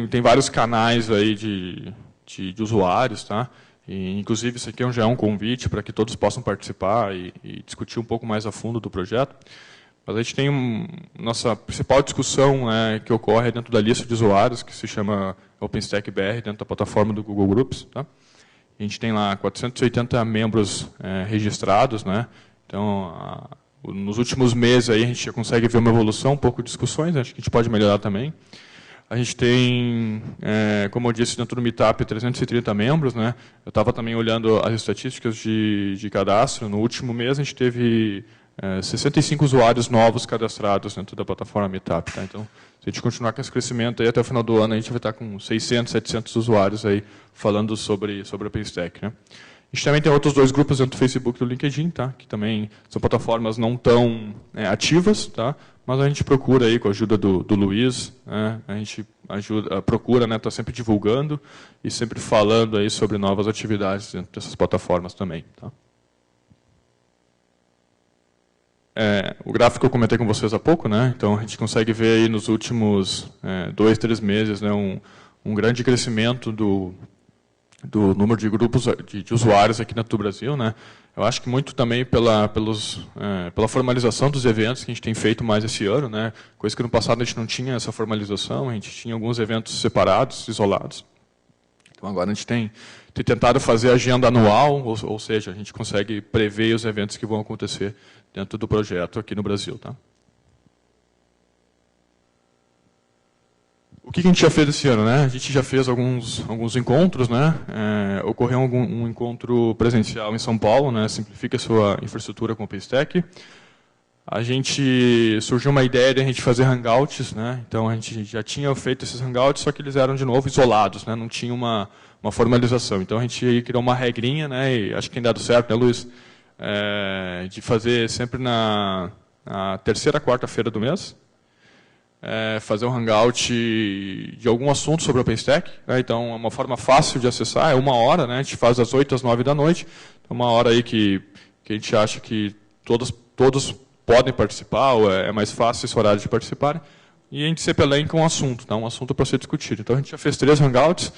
tem vários canais aí de usuários, tá? E, inclusive, isso aqui já é um convite para que todos possam participar e discutir um pouco mais a fundo do projeto. Mas a gente tem nossa principal discussão, que ocorre dentro da lista de usuários, que se chama OpenStack BR, dentro da plataforma do Google Groups, tá? A gente tem lá 480 membros registrados, né? Então, nos últimos meses aí a gente já consegue ver uma evolução, um pouco de discussões, acho que a gente pode melhorar também. A gente tem, como eu disse, dentro do Meetup, 330 membros, né? Eu estava também olhando as estatísticas de cadastro. No último mês a gente teve 65 usuários novos cadastrados dentro da plataforma Meetup. Tá? Então, se a gente continuar com esse crescimento aí, até o final do ano, a gente vai estar com 600, 700 usuários aí falando sobre o OpenStack. Né? A gente também tem outros 2 grupos dentro do Facebook e do LinkedIn, tá? Que também são plataformas não tão ativas, tá? Mas a gente procura, aí, com a ajuda do Luiz, né? A gente procura, né, estar sempre divulgando e sempre falando aí sobre novas atividades dentro dessas plataformas também. Tá? O gráfico que eu comentei com vocês há pouco, né? Então a gente consegue ver aí nos últimos 2, 3 meses, né, um grande crescimento do número de grupos de usuários aqui no Brasil, né? Eu acho que muito também pela formalização dos eventos que a gente tem feito mais esse ano, né? Coisa que no passado a gente não tinha essa formalização, a gente tinha alguns eventos separados, isolados. Então agora a gente tem tentado fazer agenda anual, ou seja, a gente consegue prever os eventos que vão acontecer dentro do projeto aqui no Brasil, tá? O que a gente já fez esse ano, né? A gente já fez alguns encontros, né? Ocorreu um encontro presencial em São Paulo, né? Simplifica a sua infraestrutura com o OpenStack. A gente surgiu uma ideia de a gente fazer hangouts, né? Então a gente já tinha feito esses hangouts, só que eles eram de novo isolados, né? Não tinha uma formalização. Então a gente criou uma regrinha, né? E acho que tem dado certo, né, Luiz? De fazer sempre na terceira, quarta-feira do mês. Fazer um hangout de algum assunto sobre o OpenStack. Né? Então, é uma forma fácil de acessar, é 1 hora, né? A gente faz das 8 às 9 da noite. É uma hora aí que a gente acha que todos podem participar, ou é mais fácil esse horário de participar. E a gente sempre elenca um assunto, tá? Um assunto para ser discutido. Então, a gente já fez 3 hangouts.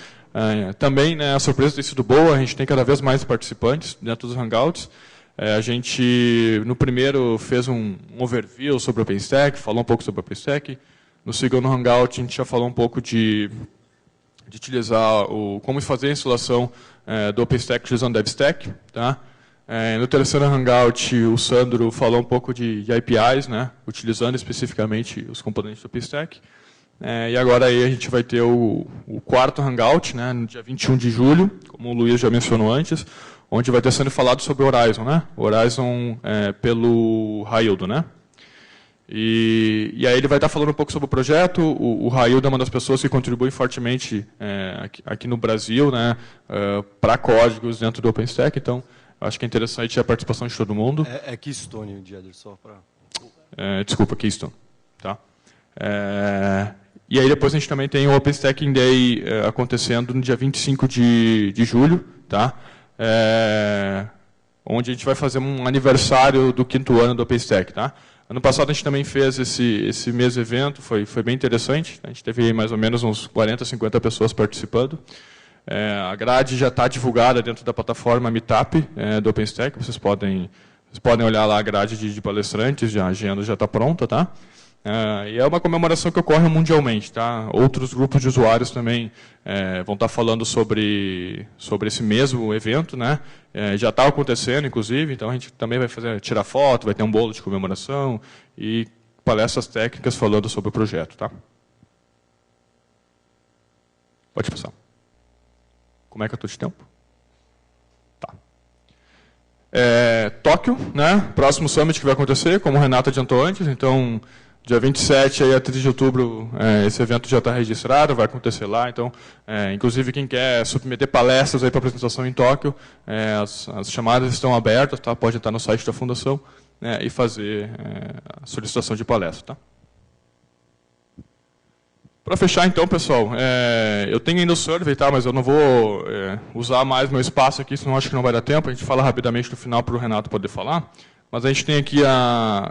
Também, né, a surpresa tem sido boa, a gente tem cada vez mais participantes dentro dos hangouts. A gente, no primeiro, fez um overview sobre o OpenStack, falou um pouco sobre o OpenStack. No segundo Hangout, a gente já falou um pouco de utilizar como fazer a instalação do OpenStack utilizando DevStack. Tá? No terceiro Hangout, o Sandro falou um pouco de APIs, né? Utilizando especificamente os componentes do OpenStack. E agora aí a gente vai ter o quarto Hangout, né? No dia 21 de julho, como o Luiz já mencionou antes, onde vai ter sendo falado sobre o Horizon, né? O Horizon pelo Raildo, né? E aí ele vai estar falando um pouco sobre o projeto. O Raildo é uma das pessoas que contribui fortemente aqui no Brasil, né? Para códigos dentro do OpenStack. Então, acho que é interessante a participação de todo mundo. É Keystone, Dieder, só para... Desculpa, Keystone. Tá? E aí depois a gente também tem o OpenStack Day acontecendo no dia 25 de julho, tá? Onde a gente vai fazer um aniversário do 5º ano do OpenStack. Tá? Ano passado a gente também fez esse mesmo evento, foi bem interessante. A gente teve mais ou menos uns 40, 50 pessoas participando. A grade já está divulgada dentro da plataforma Meetup do OpenStack. Vocês podem olhar lá a grade de palestrantes, a agenda já está pronta. Tá? E é uma comemoração que ocorre mundialmente. Tá? Outros grupos de usuários também vão estar falando sobre esse mesmo evento. Né? Já está acontecendo, inclusive, então a gente também vai tirar foto, vai ter um bolo de comemoração e palestras técnicas falando sobre o projeto. Tá? Pode passar. Como é que eu estou de tempo? Tá. Tóquio, né? Próximo Summit que vai acontecer, como o Renato adiantou antes, então... Dia 27 aí, a 3 de outubro, esse evento já está registrado, vai acontecer lá. Então, inclusive, quem quer submeter palestras para apresentação em Tóquio, as chamadas estão abertas, tá? Pode entrar no site da Fundação e fazer a solicitação de palestra. Tá? Para fechar, então, pessoal, eu tenho ainda o survey, tá? Mas eu não vou usar mais meu espaço aqui, senão acho que não vai dar tempo. A gente fala rapidamente no final para o Renato poder falar. Mas a gente tem aqui,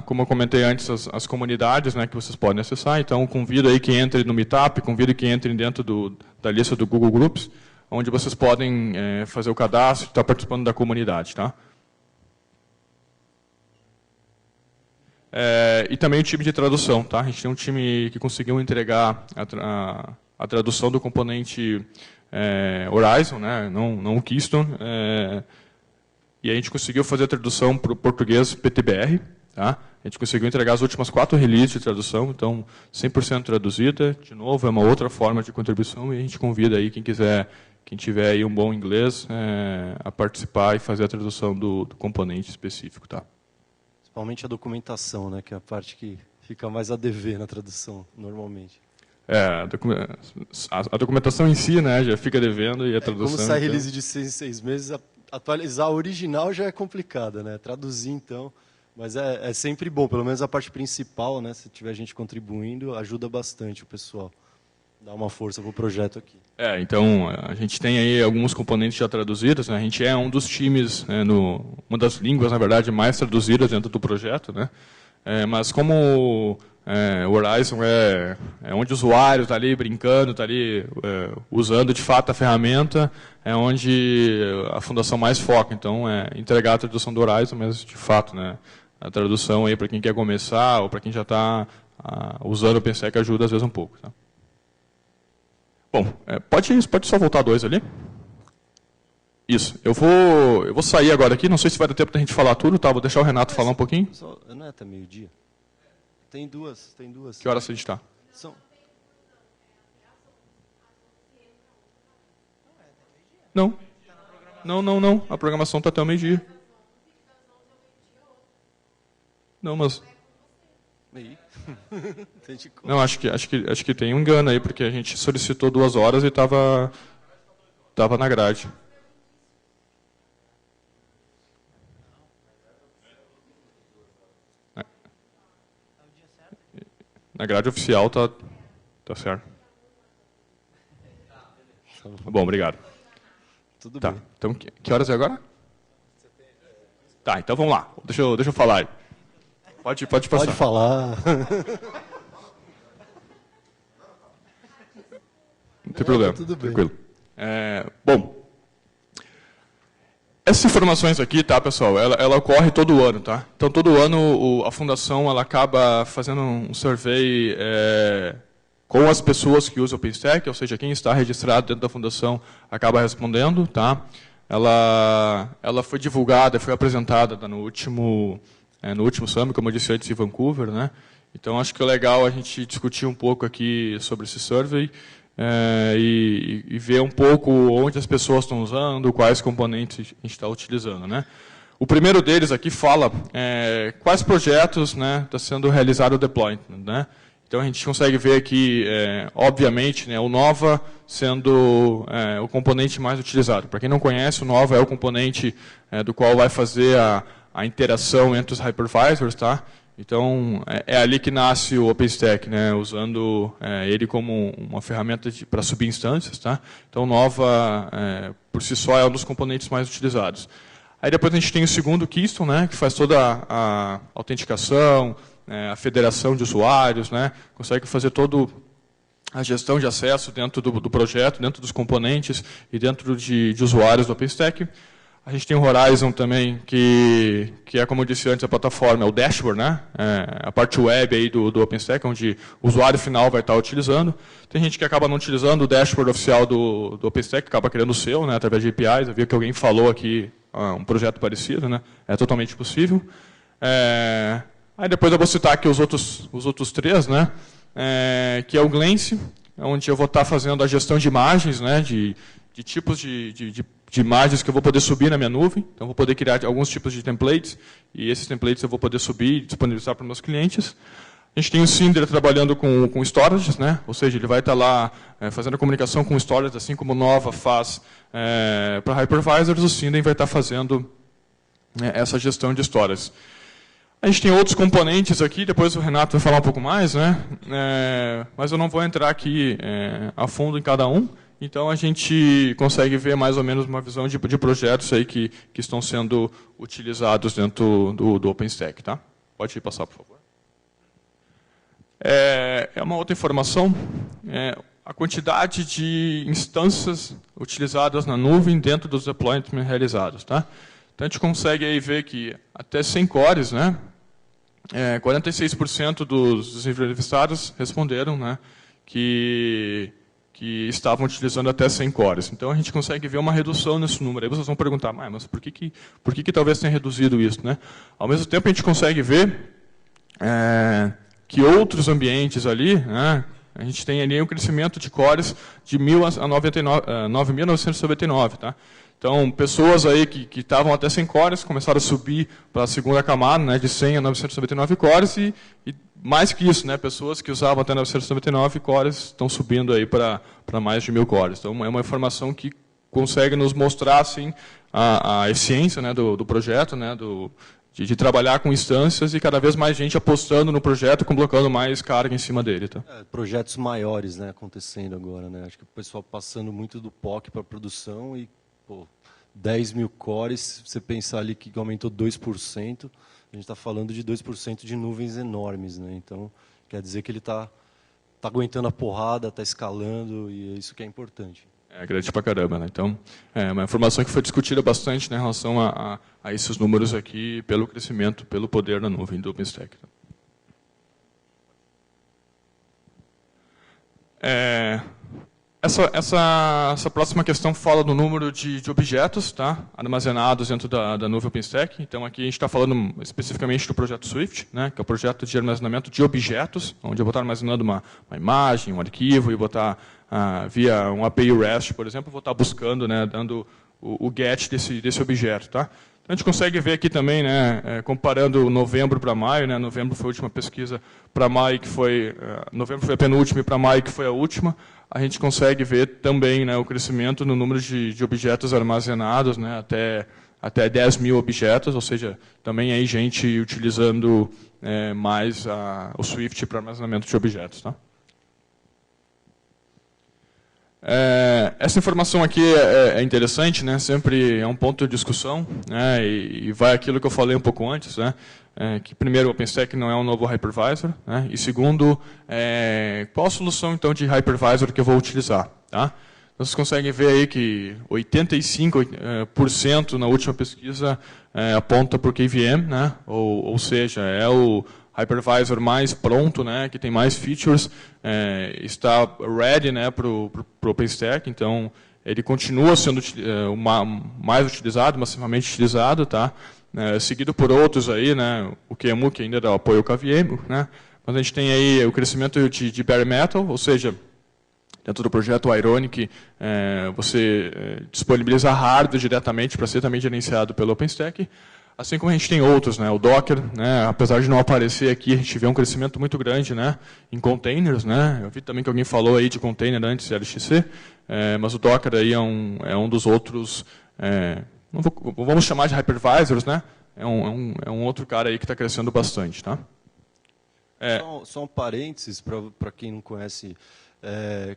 como eu comentei antes, as comunidades, né, que vocês podem acessar. Então, convido aí que entre no Meetup, convido que entre dentro da lista do Google Groups, onde vocês podem fazer o cadastro e estar participando da comunidade. Tá? E também o time de tradução. Tá? A gente tem um time que conseguiu entregar a tradução do componente Horizon, né? Não o Keystone. E a gente conseguiu fazer a tradução para o português PTBR. Tá? A gente conseguiu entregar as últimas 4 releases de tradução, então 100% traduzida. De novo, é uma outra forma de contribuição e a gente convida aí quem quiser, quem tiver aí um bom inglês, a participar e fazer a tradução do componente específico. Tá? Principalmente a documentação, né, que é a parte que fica mais a dever na tradução, normalmente. A documentação em si, né, já fica devendo e a tradução... Como sai release de 6 em 6 meses, atualizar a original já é complicada, né? Traduzir, então... Mas é sempre bom, pelo menos a parte principal, né? Se tiver gente contribuindo, ajuda bastante o pessoal. Dá uma força para o projeto aqui. Então, a gente tem aí alguns componentes já traduzidos, né? A gente é um dos times, né, uma das línguas, na verdade, mais traduzidas dentro do projeto, né? Mas como o Horizon é onde o usuário está ali brincando, está ali usando de fato a ferramenta, é onde a fundação mais foca. Então, entregar a tradução do Horizon, mas de fato, né, a tradução aí para quem quer começar ou para quem já está usando o OpenStack ajuda às vezes um pouco. Tá? Bom, pode só voltar 2 ali? Isso. Eu vou sair agora aqui, não sei se vai dar tempo da gente falar tudo, tá? Vou deixar o Renato falar um pouquinho. Não é até meio-dia? Tem duas. Que horas a gente está? Não. A programação está até o meio-dia. Não, mas... Não, acho que tem um engano aí, porque a gente solicitou 2 horas e estava na grade. Na grade oficial tá certo. Bom, obrigado. Tudo bem. Então, que horas é agora? Tá, então vamos lá. Deixa eu falar aí. Pode passar. Pode falar. Não tem problema. Tudo bem. Tranquilo. Bom, essas informações aqui, tá, pessoal, ela ocorre todo ano, tá? Então, todo ano a fundação ela acaba fazendo um survey com as pessoas que usam o OpenStack, ou seja, quem está registrado dentro da fundação acaba respondendo, tá? Ela foi divulgada, foi apresentada no último Summit, como eu disse antes, em Vancouver, né? Então, acho que é legal a gente discutir um pouco aqui sobre esse survey e ver um pouco onde as pessoas estão usando, quais componentes a gente está utilizando, né? O primeiro deles aqui fala quais projetos, né, está sendo realizado o deployment, né? Então, a gente consegue ver aqui, obviamente, né, o Nova sendo o componente mais utilizado. Para quem não conhece, o Nova é o componente do qual vai fazer a interação entre os hypervisors, tá? Então, é ali que nasce o OpenStack, né? Usando ele como uma ferramenta para subir instâncias, tá? Então, Nova, por si só, é um dos componentes mais utilizados. Aí depois a gente tem o segundo Keystone, né? Que faz toda a autenticação, a federação de usuários, né? Consegue fazer toda a gestão de acesso dentro do projeto, dentro dos componentes e dentro de usuários do OpenStack. A gente tem o Horizon também, que é, como eu disse antes, a plataforma, é o dashboard, né? A parte web aí do OpenStack, onde o usuário final vai estar utilizando. Tem gente que acaba não utilizando o dashboard oficial do OpenStack, acaba criando o seu, né? Através de APIs. Eu vi que alguém falou aqui um projeto parecido, né? É totalmente possível. Aí depois eu vou citar aqui os outros 3, né? Que é o Glance, onde eu vou estar fazendo a gestão de imagens, né? De tipos de imagens que eu vou poder subir na minha nuvem. Então, eu vou poder criar alguns tipos de templates, e esses templates eu vou poder subir e disponibilizar para os meus clientes. A gente tem o Cinder trabalhando com storage, né? Ou seja, ele vai estar lá fazendo a comunicação com storage, assim como o Nova faz para hypervisors, o Cinder vai estar fazendo essa gestão de storage. A gente tem outros componentes aqui, depois o Renato vai falar um pouco mais, né? Mas eu não vou entrar aqui a fundo em cada um. Então, a gente consegue ver mais ou menos uma visão de projetos aí que estão sendo utilizados dentro do OpenStack. Tá? Pode passar, por favor. Uma outra informação. A quantidade de instâncias utilizadas na nuvem dentro dos deployments realizados. Tá? Então, a gente consegue aí ver que até 100 cores, né, 46% dos entrevistados responderam, né, que que estavam utilizando até 100 cores. Então, a gente consegue ver uma redução nesse número. Aí vocês vão perguntar, mas por que talvez tenha reduzido isso? Né? Ao mesmo tempo, a gente consegue ver que outros ambientes ali, né, a gente tem ali um crescimento de cores de 1.000 a 9.999. Tá? Então, pessoas aí que estavam até 100 cores começaram a subir para a segunda camada, né, de 100 a 999 cores, e mais que isso, né, pessoas que usavam até 999 cores estão subindo aí para mais de 1.000 cores. Então, é uma informação que consegue nos mostrar assim, a eficiência, né, do projeto, né, de trabalhar com instâncias e cada vez mais gente apostando no projeto, colocando mais carga em cima dele. Tá? Projetos maiores, né, acontecendo agora. Né? Acho que o pessoal passando muito do POC para a produção e 10.000 cores, você pensar ali que aumentou 2%, a gente está falando de 2% de nuvens enormes. Né? Então, quer dizer que ele está aguentando a porrada, está escalando, e é isso que é importante. É grande pra caramba, né? Então, é uma informação que foi discutida bastante, né, em relação a esses números aqui, pelo crescimento, pelo poder da nuvem do OpenStack. Essa próxima questão fala do número de objetos, tá, armazenados dentro da nuvem OpenStack. Então, aqui a gente está falando especificamente do projeto Swift, né, que é o projeto de armazenamento de objetos, onde eu vou estar armazenando uma imagem, um arquivo, e vou estar, via um API REST, por exemplo, vou estar buscando, né, dando o get desse objeto. Tá? Então, a gente consegue ver aqui também, né, comparando novembro para maio, né, novembro foi a última pesquisa para maio, que foi, novembro foi a penúltima, e para maio, que foi a última. A gente consegue ver também, né, o crescimento no número de objetos armazenados, né, até 10.000 objetos, ou seja, também aí gente utilizando mais o Swift para armazenamento de objetos. Tá? Essa informação aqui é interessante, né, sempre é um ponto de discussão, né, e vai aquilo que eu falei um pouco antes, né, que primeiro o OpenStack não é um novo hypervisor, né, e segundo, qual a solução então de hypervisor que eu vou utilizar. Tá? Então, vocês conseguem ver aí que 85% na última pesquisa aponta para o KVM, né, ou seja, é o hypervisor mais pronto, né, que tem mais features, está ready, né, para o OpenStack, então ele continua sendo mais utilizado, massivamente utilizado, tá? Seguido por outros aí, né, o QEMU, que ainda dá apoio ao KVM, né, mas a gente tem aí o crescimento de bare metal, ou seja, dentro do projeto Ironic, você disponibiliza hardware diretamente para ser também gerenciado pelo OpenStack. Assim como a gente tem outros, né, o Docker, né, apesar de não aparecer aqui, a gente vê um crescimento muito grande, né, em containers. Né, eu vi também que alguém falou aí de container antes, LXC, mas o Docker aí é um dos outros, vamos chamar de hypervisors, né, é um outro cara aí que está crescendo bastante. Tá? Só um parênteses para quem não conhece.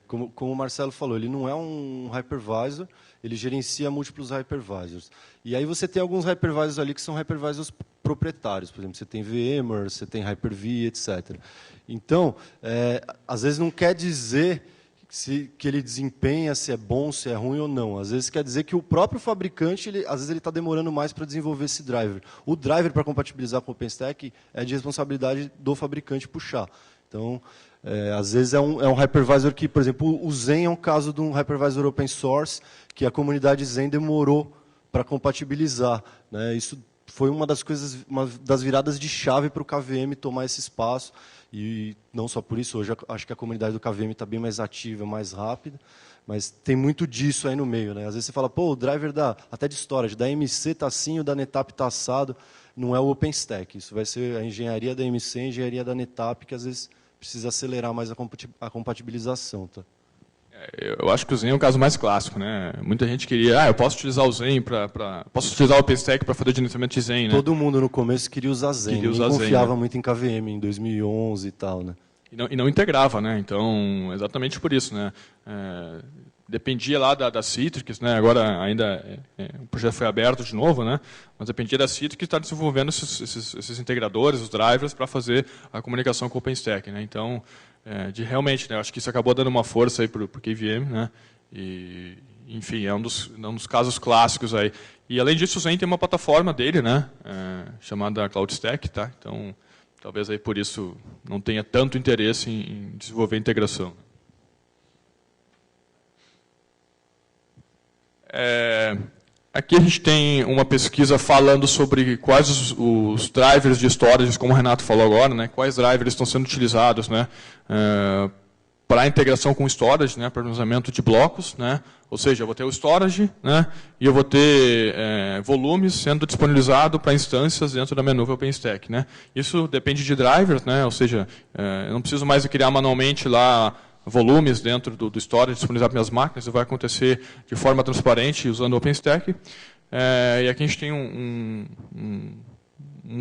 Como o Marcelo falou, ele não é um hypervisor, ele gerencia múltiplos hypervisors. E aí você tem alguns hypervisors ali que são hypervisors proprietários. Por exemplo, você tem VMware, você tem Hyper-V, etc. Então, às vezes não quer dizer que ele desempenha, se é bom, se é ruim ou não. Às vezes quer dizer que o próprio fabricante, às vezes ele está demorando mais para desenvolver esse driver. O driver para compatibilizar com o OpenStack é de responsabilidade do fabricante puxar. Então, às vezes é um hypervisor que, por exemplo, o Zen é um caso de um hypervisor open source que a comunidade Zen demorou para compatibilizar. Né? Isso foi uma das viradas de chave para o KVM tomar esse espaço. E não só por isso, hoje acho que a comunidade do KVM está bem mais ativa, mais rápida, mas tem muito disso aí no meio. Né? Às vezes você fala, pô, o driver até de storage, da MC está assim, o da NetApp está assado. Não é o OpenStack, isso vai ser a engenharia da MC, a engenharia da NetApp, que às vezes precisa acelerar mais a compatibilização. Tá? Eu acho que o Zen é o caso mais clássico. Né? Muita gente queria, eu posso utilizar o Zen posso utilizar o OpenStack para fazer o gerenciamento de Zen. Né? Todo mundo no começo queria usar Zen, ninguém confiava muito em KVM em 2011 e tal. Né? E não integrava, né? Então, exatamente por isso. Né? Dependia lá da Citrix, né? Agora ainda o projeto foi aberto de novo, né? Mas dependia da Citrix que está desenvolvendo esses integradores, os drivers, para fazer a comunicação com o OpenStack. Né? Então, realmente, né? Acho que isso acabou dando uma força aí para o KVM, né? E, enfim, é um dos casos clássicos aí. E além disso, o Zen tem uma plataforma dele, né? Chamada CloudStack, tá? Então, talvez aí por isso não tenha tanto interesse em desenvolver integração. Aqui a gente tem uma pesquisa falando sobre quais os drivers de storage, como o Renato falou agora, né, quais drivers estão sendo utilizados, né, para a integração com storage, né, para o armazenamento de blocos, né, ou seja, eu vou ter o storage, né, e eu vou ter volumes sendo disponibilizados para instâncias dentro da minha nuvem OpenStack. Né. Isso depende de drivers, né, ou seja, eu não preciso mais criar manualmente lá volumes dentro do storage disponibilizar para minhas máquinas, isso vai acontecer de forma transparente usando o OpenStack. E aqui a gente tem um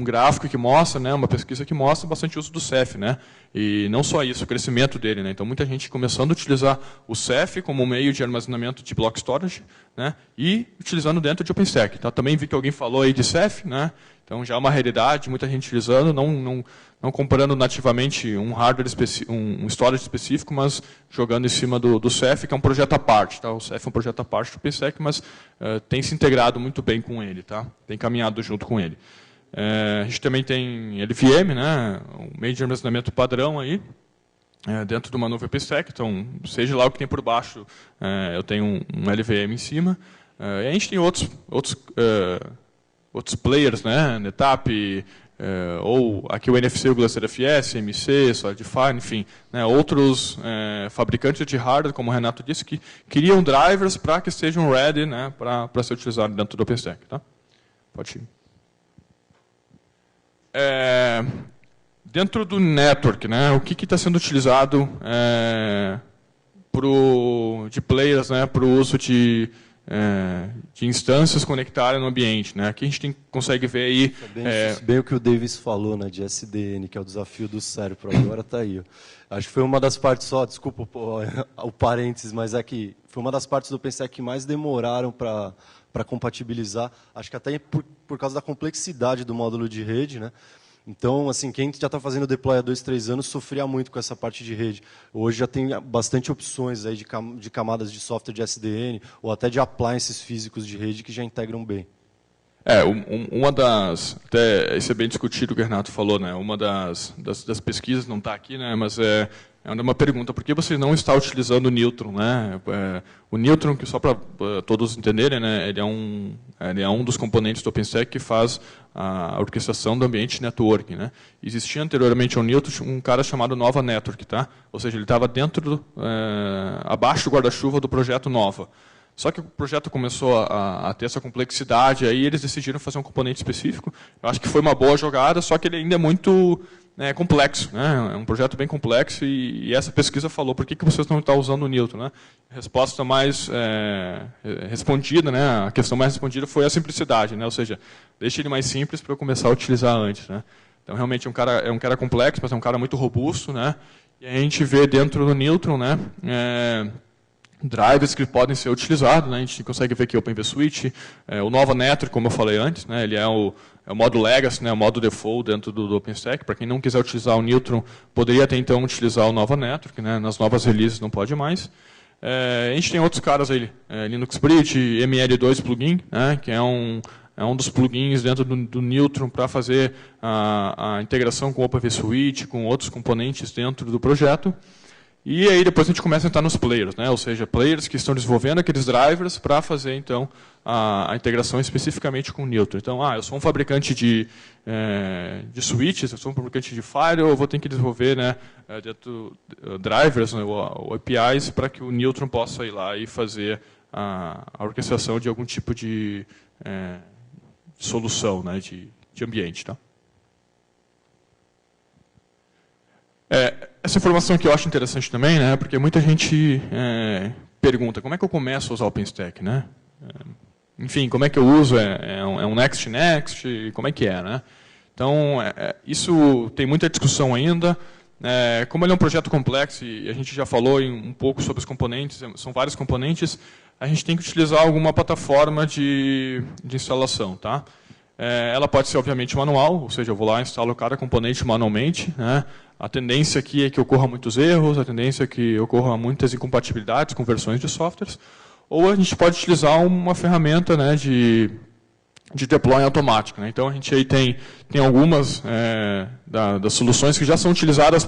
gráfico que mostra, né, uma pesquisa que mostra bastante uso do Ceph, né, e não só isso, o crescimento dele, né, então muita gente começando a utilizar o Ceph como meio de armazenamento de block storage, né, e utilizando dentro de OpenStack. Então, também vi que alguém falou aí de Ceph, né, então já é uma realidade, muita gente utilizando, não comprando nativamente um hardware um storage específico, mas jogando em cima do Ceph, que é um projeto à parte, tá? O Ceph é um projeto à parte do OpenStack, mas tem se integrado muito bem com ele, tá? Tem caminhado junto com ele. A gente também tem LVM, né, um meio de armazenamento padrão aí, dentro de uma nuvem OpenStack, então, seja lá o que tem por baixo, eu tenho um LVM em cima. E a gente tem outros players, né, NetApp, ou aqui o NFC, o GlusterFS, MC, Solidify, enfim, né, outros fabricantes de hardware, como o Renato disse, que criam drivers para que estejam ready, né, para ser utilizado dentro do OpenStack. Tá? Pode ir. Dentro do network, né, o que está sendo utilizado de players, né, para o uso de instâncias conectarem no ambiente, né? Aqui a gente consegue ver aí... Bem o que o Davis falou, né, de SDN, que é o desafio do Serpro, agora está aí. Ó. Acho que foi uma das partes, desculpa o parênteses, mas é que foi uma das partes do OpenStack que mais demoraram para compatibilizar, acho que até por causa da complexidade do módulo de rede, né? Então, assim, quem já está fazendo deploy há 2, 3 anos sofria muito com essa parte de rede. Hoje já tem bastante opções aí de camadas de software de SDN ou até de appliances físicos de rede que já integram bem. Uma das... Até isso é bem discutido o que o Renato falou, né? Uma das pesquisas, não está aqui, né? Mas é uma pergunta, por que você não está utilizando o Neutron? Né? O Neutron, que só para todos entenderem, né? ele é um dos componentes do OpenStack que faz a orquestração do ambiente networking. Né? Existia anteriormente ao Neutron um cara chamado Nova Network, tá? Ou seja, ele estava abaixo do guarda-chuva do projeto Nova. Só que o projeto começou a ter essa complexidade, aí eles decidiram fazer um componente específico. Eu acho que foi uma boa jogada, só que ele ainda é muito complexo. Né? É um projeto bem complexo e essa pesquisa falou por que vocês não estão usando o Neutron. Né? A resposta mais respondida, né? A questão mais respondida foi a simplicidade. Né? Ou seja, deixe ele mais simples para eu começar a utilizar antes. Né? Então, realmente, é um cara complexo, mas é um cara muito robusto. Né? E a gente vê dentro do Neutron, né, drivers que podem ser utilizados, né? A gente consegue ver aqui o Open vSwitch, o Nova Network, como eu falei antes, né? Ele é o modo Legacy, né? O modo default dentro do OpenStack. Para quem não quiser utilizar o Neutron, poderia até então utilizar o Nova Network, né? Nas novas releases não pode mais. A gente tem outros caras aí, Linux Bridge, ML2 plugin, né? Que é um dos plugins dentro do Neutron para fazer a integração com o Open vSwitch, com outros componentes dentro do projeto. E aí depois a gente começa a entrar nos players, né? Ou seja, players que estão desenvolvendo aqueles drivers para fazer então a integração especificamente com o Neutron. Então, eu sou um fabricante de switches, eu sou um fabricante de firewall, eu vou ter que desenvolver, né, drivers, né, ou APIs para que o Neutron possa ir lá e fazer a orquestração de algum tipo de solução, né, de ambiente, tá? Essa informação que eu acho interessante também, né, porque muita gente pergunta como é que eu começo a usar o OpenStack, né? Enfim, como é que eu uso? É um Next, como é que é, né? Então, isso tem muita discussão ainda. Como ele é um projeto complexo e a gente já falou um pouco sobre os componentes, são vários componentes, a gente tem que utilizar alguma plataforma de instalação, tá? Ela pode ser, obviamente, manual, ou seja, eu vou lá e instalo cada componente manualmente. Né? A tendência aqui é que ocorra muitos erros, a tendência é que ocorra muitas incompatibilidades com versões de softwares. Ou a gente pode utilizar uma ferramenta, né, de de deploy automático, né? Então a gente aí tem algumas das soluções que já são utilizadas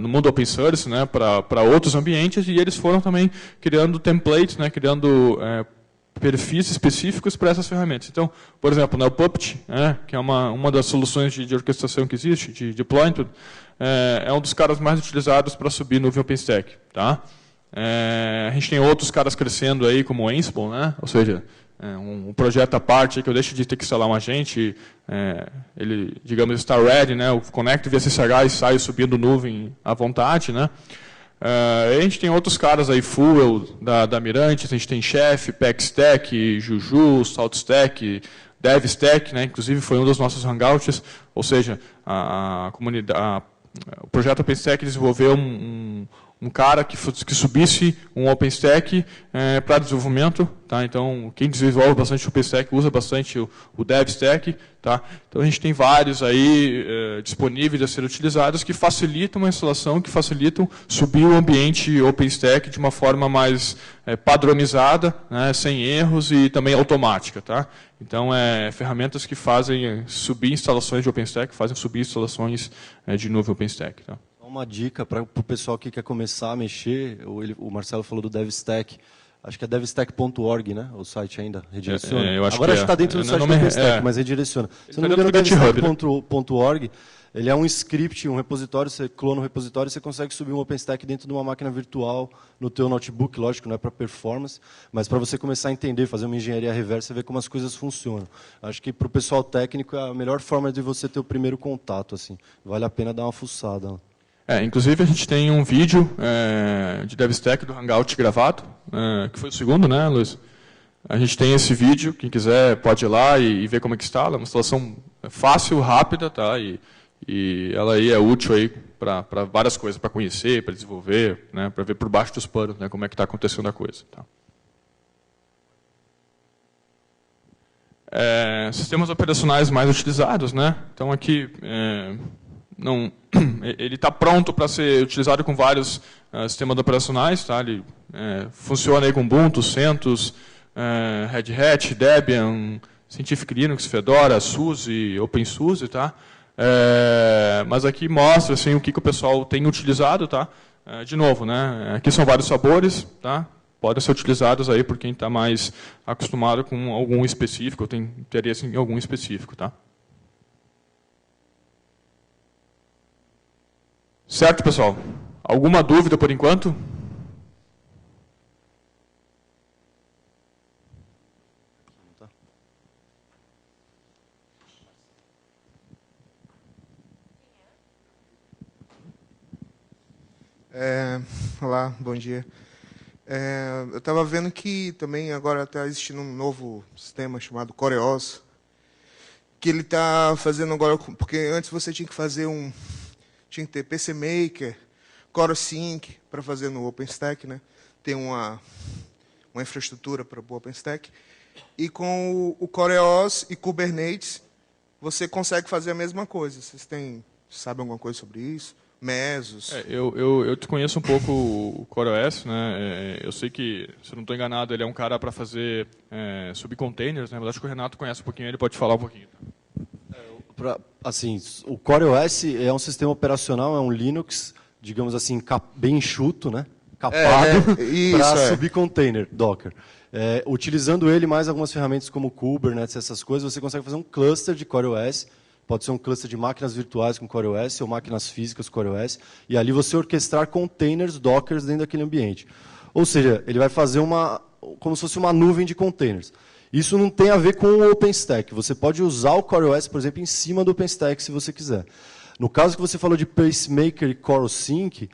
no mundo open source, né, para outros ambientes, e eles foram também criando templates, né, criando perfis específicos para essas ferramentas. Então, por exemplo, né, o Puppet, que é uma das soluções de orquestração que existe, de deployment, é um dos caras mais utilizados para subir nuvem OpenStack. Tá? A gente tem outros caras crescendo aí, como o Ansible, né? Ou seja, um projeto à parte que eu deixo de ter que instalar um agente, ele, digamos, está ready, né? Eu conecto via SSH e saio subindo nuvem à vontade, né? A gente tem outros caras aí, Fuel, da Mirantes, a gente tem Chef, Packstack, Juju, SaltStack, DevStack, né? Inclusive foi um dos nossos hangouts, ou seja, a comunidade, o projeto OpenStack desenvolveu um cara que subisse um OpenStack para desenvolvimento. Tá? Então, quem desenvolve bastante o OpenStack usa bastante o DevStack. Tá? Então, a gente tem vários aí disponíveis a serem utilizados que facilitam a instalação, que facilitam subir o ambiente OpenStack de uma forma mais padronizada, né, sem erros e também automática. Tá? Então, ferramentas que fazem subir instalações de OpenStack, fazem subir instalações de nuvem OpenStack. Tá? Uma dica para o pessoal que quer começar a mexer, o Marcelo falou do DevStack, acho que é devstack.org, né? O site ainda redireciona. Agora acho que está dentro do site do OpenStack, mas redireciona. Se não me engano, o devstack.org, ele é um script, um repositório, você clona o repositório e você consegue subir um OpenStack dentro de uma máquina virtual no teu notebook, lógico, não é para performance, mas para você começar a entender, fazer uma engenharia reversa e ver como as coisas funcionam. Acho que para o pessoal técnico é a melhor forma de você ter o primeiro contato, assim. Vale a pena dar uma fuçada. Inclusive, a gente tem um vídeo de DevStack do Hangout gravado, que foi o segundo, né, Luiz? A gente tem esse vídeo, quem quiser pode ir lá e ver como é que instala. É uma instalação fácil, rápida, tá? E ela aí é útil aí para várias coisas, para conhecer, para desenvolver, né, para ver por baixo dos panos, né, como é que está acontecendo a coisa. Tá? Sistemas operacionais mais utilizados, né? Então, aqui... ele está pronto para ser utilizado com vários sistemas operacionais. Tá? Ele funciona aí com Ubuntu, CentOS, Red Hat, Debian, Scientific Linux, Fedora, SUSE, OpenSUSE. Tá? Mas aqui mostra assim, o que o pessoal tem utilizado. Tá? De novo, né? Aqui são vários sabores. Tá? Podem ser utilizados aí por quem está mais acostumado com algum específico, ou tem interesse em algum específico. Tá? Certo, pessoal? Alguma dúvida por enquanto? Olá, bom dia. Eu estava vendo que também agora está existindo um novo sistema chamado CoreOS, que ele está fazendo agora, porque antes você tinha que fazer tinha que ter PC Maker, CoreSync para fazer no OpenStack, né? Tem uma infraestrutura para o OpenStack. E com o CoreOS e Kubernetes, você consegue fazer a mesma coisa. Vocês sabem alguma coisa sobre isso? Mesos? Eu te conheço um pouco o CoreOS, né? Eu sei que, se eu não estou enganado, ele é um cara para fazer subcontainers, né? Mas acho que o Renato conhece um pouquinho, ele pode falar um pouquinho. Assim, o CoreOS é um sistema operacional, é um Linux, digamos assim, bem enxuto, né? Capado para subir container, Docker. Utilizando ele mais algumas ferramentas como Kubernetes, essas coisas, você consegue fazer um cluster de CoreOS. Pode ser um cluster de máquinas virtuais com CoreOS ou máquinas físicas com CoreOS. E ali você orquestrar containers, Dockers dentro daquele ambiente. Ou seja, ele vai fazer como se fosse uma nuvem de containers. Isso não tem a ver com o OpenStack. Você pode usar o CoreOS, por exemplo, em cima do OpenStack, se você quiser. No caso que você falou de PaceMaker e CoreSync,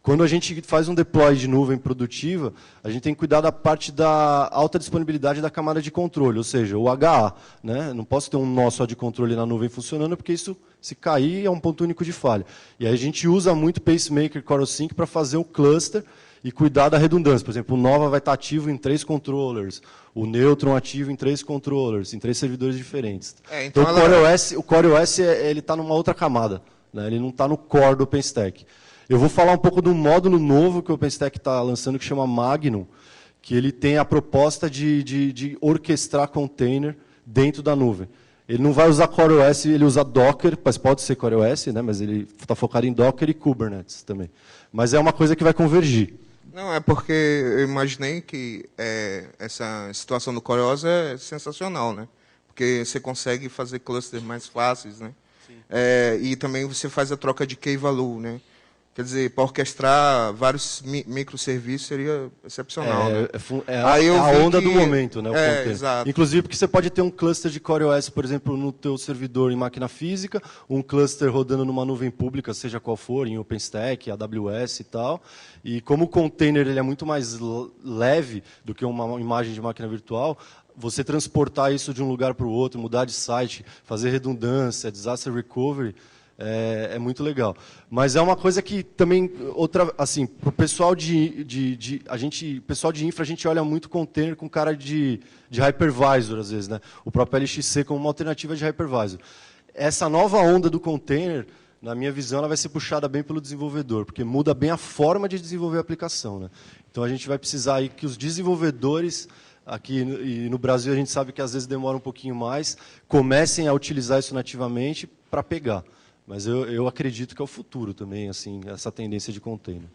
quando a gente faz um deploy de nuvem produtiva, a gente tem que cuidar da parte da alta disponibilidade da camada de controle, ou seja, o HA. Né? Não posso ter um nó só de controle na nuvem funcionando, porque isso, se cair, é um ponto único de falha. E aí a gente usa muito PaceMaker e CoreSync para fazer o cluster e cuidar da redundância. Por exemplo, o Nova vai estar ativo em 3 controllers, o Neutron ativo em 3 controllers, em 3 servidores diferentes. Então o CoreOS ele está numa outra camada, né? Ele não está no core do OpenStack. Eu vou falar um pouco do módulo novo que o OpenStack está lançando, que chama Magnum, que ele tem a proposta de orquestrar container dentro da nuvem. Ele não vai usar CoreOS, ele usa Docker, mas pode ser CoreOS, né? Mas ele está focado em Docker e Kubernetes também. Mas é uma coisa que vai convergir. Não, é porque eu imaginei que essa situação do CoreOS é sensacional, né? Porque você consegue fazer clusters mais fáceis, né? E também você faz a troca de key value, né? Quer dizer, para orquestrar vários microserviços seria excepcional. Né? A onda do momento, né? O container. Exato. Inclusive porque você pode ter um cluster de CoreOS, por exemplo, no teu servidor em máquina física, um cluster rodando numa nuvem pública, seja qual for, em OpenStack, AWS e tal. E como o container ele é muito mais leve do que uma imagem de máquina virtual, você transportar isso de um lugar para o outro, mudar de site, fazer redundância, disaster recovery, é muito legal. Mas é uma coisa que também, assim, para o pessoal pessoal de infra, a gente olha muito container com cara de hypervisor, às vezes, né? O próprio LXC como uma alternativa de hypervisor. Essa nova onda do container, na minha visão, ela vai ser puxada bem pelo desenvolvedor, porque muda bem a forma de desenvolver a aplicação, né? Então a gente vai precisar aí que os desenvolvedores, aqui e no Brasil a gente sabe que às vezes demora um pouquinho mais, comecem a utilizar isso nativamente para pegar. Mas eu acredito que é o futuro também, assim, essa tendência de container.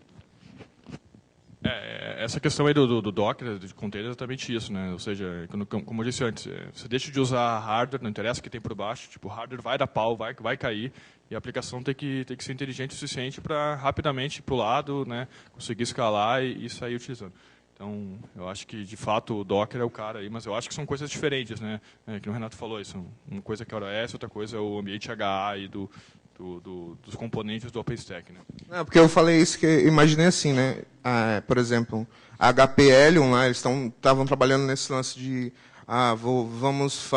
Essa questão aí do Docker, de container, é exatamente isso, né? Ou seja, como eu disse antes, você deixa de usar hardware, não interessa o que tem por baixo, tipo, o hardware vai dar pau, vai cair, e a aplicação tem que ser inteligente o suficiente para rapidamente ir para o lado, né, conseguir escalar e sair utilizando. Então, eu acho que, de fato, o Docker é o cara aí, mas eu acho que são coisas diferentes, né? Que o Renato falou, isso, uma coisa que é OS, outra coisa é o ambiente HA e dos componentes do OpenStack, né? Não, porque eu falei isso que eu imaginei assim, né? Por exemplo, a HP Helium lá, eles estavam trabalhando nesse lance de vamos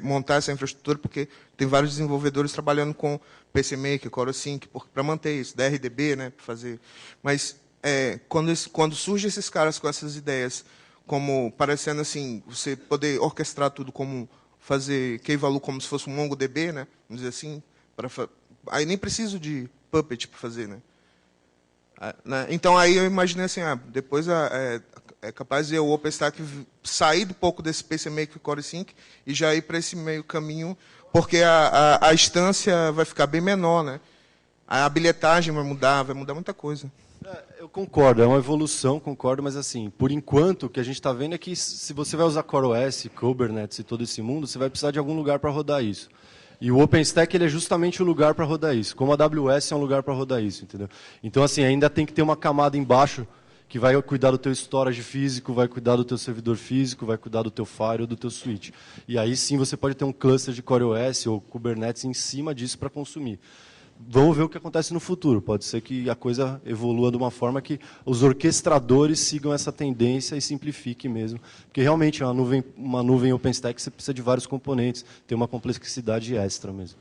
montar essa infraestrutura porque tem vários desenvolvedores trabalhando com PC Maker, CoreSync, para manter isso, DRDB, né? Para fazer. Mas quando surgem esses caras com essas ideias, como parecendo assim, você poder orquestrar tudo como fazer key value como se fosse um MongoDB, né? Vamos dizer assim. Aí nem preciso de Puppet para fazer, né? Então aí eu imaginei assim, depois é capaz de o OpenStack sair um pouco desse PC Maker CoreSync e já ir para esse meio caminho, porque a instância vai ficar bem menor, né? A bilhetagem vai mudar muita coisa. Eu concordo, é uma evolução, concordo, mas assim, por enquanto o que a gente está vendo é que se você vai usar CoreOS, Kubernetes e todo esse mundo, você vai precisar de algum lugar para rodar isso. E o OpenStack ele é justamente o lugar para rodar isso, como a AWS é um lugar para rodar isso, entendeu? Então, assim, ainda tem que ter uma camada embaixo que vai cuidar do teu storage físico, vai cuidar do teu servidor físico, vai cuidar do teu firewall, do teu switch. E aí sim você pode ter um cluster de CoreOS ou Kubernetes em cima disso para consumir. Vamos ver o que acontece no futuro. Pode ser que a coisa evolua de uma forma que os orquestradores sigam essa tendência e simplifiquem mesmo. Porque realmente uma nuvem OpenStack você precisa de vários componentes, tem uma complexidade extra mesmo.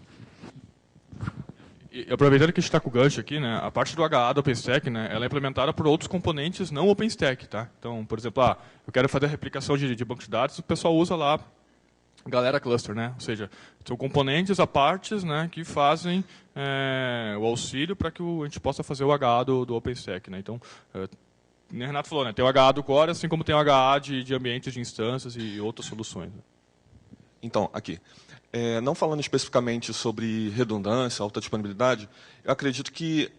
E aproveitando que a gente está com o gancho aqui, né, a parte do HA do OpenStack, né, ela é implementada por outros componentes não OpenStack. Tá? Então, por exemplo, eu quero fazer a replicação de banco de dados, o pessoal usa lá Galera Cluster, né? Ou seja, são componentes à parte, né, que fazem o auxílio para que a gente possa fazer o HA do OpenStack. Né? Então, o Renato falou, né, tem o HA do Core, assim como tem o HA de ambientes de instâncias e outras soluções. Né? Então, aqui. Não falando especificamente sobre redundância, alta disponibilidade, eu acredito que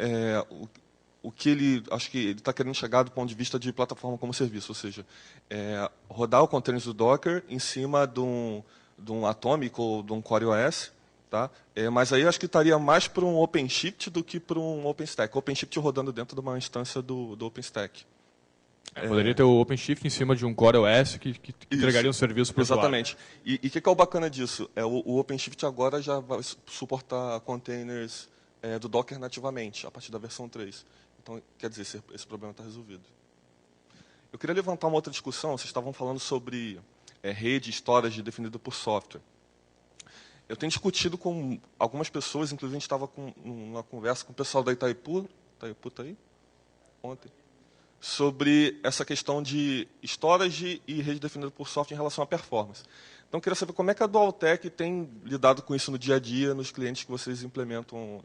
acho que ele está querendo chegar do ponto de vista de plataforma como serviço, ou seja, rodar o container do Docker em cima de um Atomic ou de um CoreOS, tá? Mas aí acho que estaria mais para um OpenShift do que para um OpenStack. OpenShift rodando dentro de uma instância do OpenStack. Poderia ter o OpenShift em cima de um CoreOS que entregaria um serviço para o usuário. Exatamente. E o que é o bacana disso? O OpenShift agora já vai suportar containers do Docker nativamente, a partir da versão 3. Então, quer dizer, esse problema está resolvido. Eu queria levantar uma outra discussão. Vocês estavam falando sobre rede, storage definida por software. Eu tenho discutido com algumas pessoas, inclusive a gente estava com uma conversa com o pessoal da Itaipu está aí? Ontem. Sobre essa questão de storage e rede definida por software em relação à performance. Então, eu queria saber como é que a Dualtech tem lidado com isso no dia a dia, nos clientes que vocês implementam,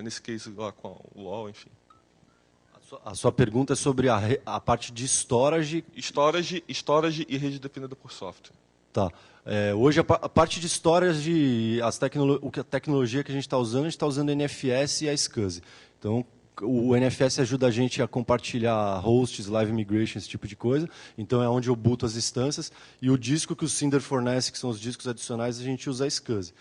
nesse case lá com o UOL, enfim. A sua pergunta é sobre a parte de storage... Storage e rede definida por software. Tá. Hoje, a parte de storage, a tecnologia que a gente está usando a NFS e a SCSI. Então, o NFS ajuda a gente a compartilhar hosts, live migration, esse tipo de coisa. Então, é onde eu boto as instâncias. E o disco que o Cinder fornece, que são os discos adicionais, a gente usa a SCSI.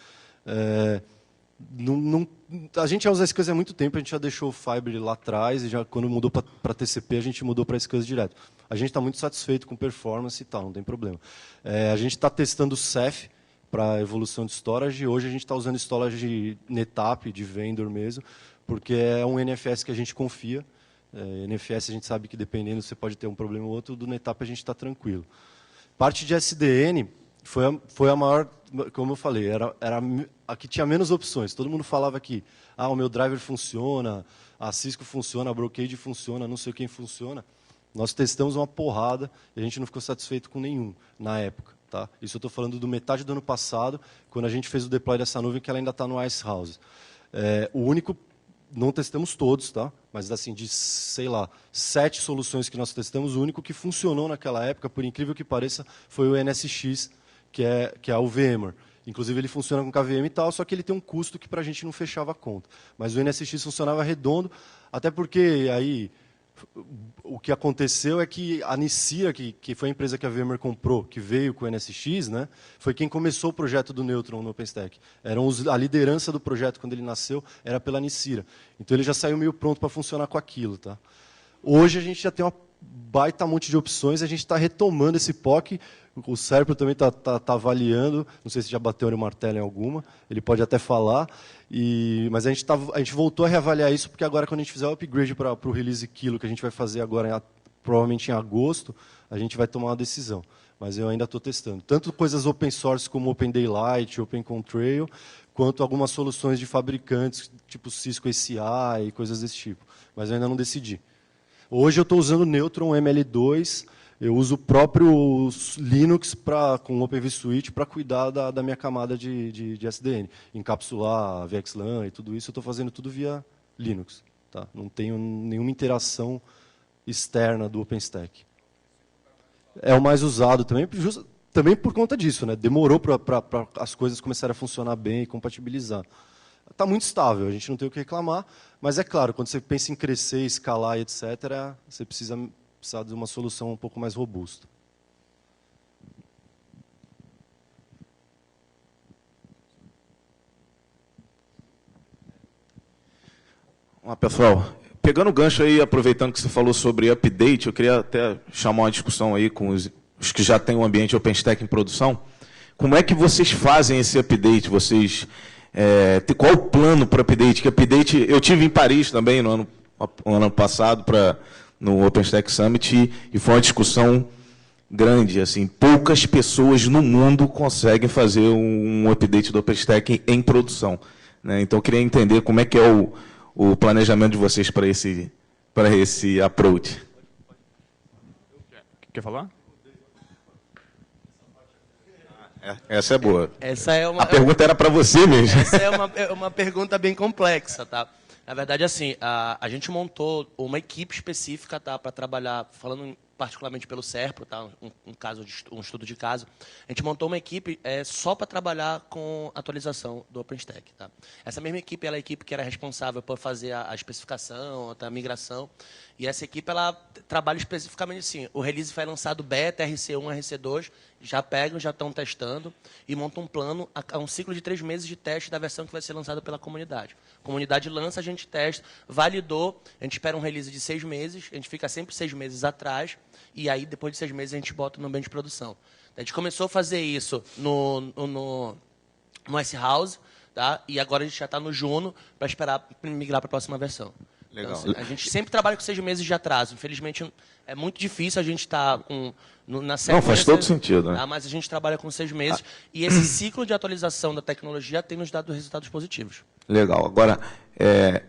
A gente já usa a SCSI há muito tempo, a gente já deixou o Fiber lá atrás, e já, quando mudou para TCP, a gente mudou para a SCSI direto. A gente está muito satisfeito com performance e tal, não tem problema. A gente está testando o Ceph para evolução de storage, e hoje a gente está usando storage NetApp, de vendor mesmo, porque é um NFS que a gente confia. NFS a gente sabe que dependendo você pode ter um problema ou outro, do NetApp a gente está tranquilo. Parte de SDN foi a maior, como eu falei, era a que tinha menos opções. Todo mundo falava que o meu driver funciona, a Cisco funciona, a Brocade funciona, não sei quem funciona. Nós testamos uma porrada e a gente não ficou satisfeito com nenhum na época. Tá? Isso eu estou falando do metade do ano passado, quando a gente fez o deploy dessa nuvem, que ela ainda está no Icehouse. O único, não testamos todos, tá? Mas assim, de, sei lá, 7 soluções que nós testamos, o único que funcionou naquela época, por incrível que pareça, foi o NSX, que é o VMware. Inclusive, ele funciona com KVM e tal, só que ele tem um custo que para a gente não fechava a conta. Mas o NSX funcionava redondo, até porque aí o que aconteceu é que a Nicira, que foi a empresa que a VMware comprou, que veio com o NSX, né, foi quem começou o projeto do Neutron no OpenStack. A liderança do projeto, quando ele nasceu, era pela Nicira. Então, ele já saiu meio pronto para funcionar com aquilo. Tá? Hoje, a gente já tem uma baita monte de opções, a gente está retomando esse POC. O Sérgio também está avaliando, não sei se já bateu no martelo em alguma, ele pode até falar, mas a gente voltou a reavaliar isso, porque agora, quando a gente fizer o upgrade para o release Kilo, que a gente vai fazer agora, provavelmente em agosto, a gente vai tomar uma decisão. Mas eu ainda estou testando. Tanto coisas open source como Open Daylight, Open Contrail, quanto algumas soluções de fabricantes, tipo Cisco ACI e coisas desse tipo. Mas eu ainda não decidi. Hoje eu estou usando o Neutron ML2, eu uso o próprio Linux com o Open vSwitch para cuidar da minha camada de SDN. Encapsular VXLAN e tudo isso, eu estou fazendo tudo via Linux. Tá? Não tenho nenhuma interação externa do OpenStack. É o mais usado também por conta disso. Né? Demorou para as coisas começarem a funcionar bem e compatibilizar. Está muito estável, a gente não tem o que reclamar, mas é claro, quando você pensa em crescer, escalar e etc., você precisa de uma solução um pouco mais robusta. Pessoal, pegando o gancho aí, aproveitando que você falou sobre update, eu queria até chamar uma discussão aí com os que já têm o ambiente OpenStack em produção. Como é que vocês fazem esse update? Qual o plano para o update? Que update? Eu tive em Paris também no ano passado no OpenStack Summit e foi uma discussão grande. Assim, poucas pessoas no mundo conseguem fazer um update do OpenStack em produção. Né? Então, eu queria entender como é que é o planejamento de vocês para esse approach. Quer falar? Essa é boa. A pergunta era para você mesmo. Essa é uma pergunta bem complexa, tá? Na verdade, assim, a gente montou uma equipe específica, tá, para trabalhar, falando particularmente pelo Serpro, tá, um estudo de caso. A gente montou uma equipe só para trabalhar com atualização do OpenStack. Tá? Essa mesma equipe ela é a equipe que era responsável por fazer a especificação, a migração. E essa equipe ela trabalha especificamente assim. O release foi lançado beta, RC1, RC2, já estão testando e montam um plano, um ciclo de 3 meses de teste da versão que vai ser lançada pela comunidade. A comunidade lança, a gente testa, validou, a gente espera um release de 6 meses, a gente fica sempre 6 meses atrás, e aí, depois de 6 meses, a gente bota no ambiente de produção. A gente começou a fazer isso no S-House, tá? E agora a gente já está no Juno para esperar migrar para a próxima versão. Legal. Então, assim, a gente sempre trabalha com 6 meses de atraso. Infelizmente, é muito difícil a gente estar na sequência. Não, faz todo sentido. Né? Tá? Mas a gente trabalha com 6 meses. E esse ciclo de atualização da tecnologia tem nos dado resultados positivos. Legal. Agora,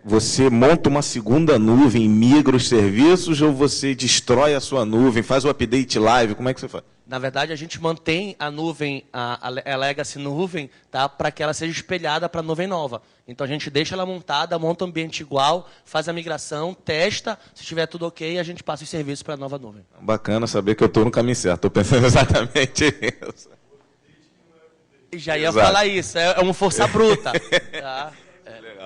você monta uma segunda nuvem, migra os serviços, ou você destrói a sua nuvem, faz o update live? Como é que você faz? Na verdade, a gente mantém a nuvem, a legacy nuvem, tá, para que ela seja espelhada para a nuvem nova. Então, a gente deixa ela montada, monta um ambiente igual, faz a migração, testa, se estiver tudo ok, a gente passa os serviços para a nova nuvem. Bacana saber que eu estou no caminho certo. Estou pensando exatamente isso. Já ia falar isso, é uma força bruta. Tá?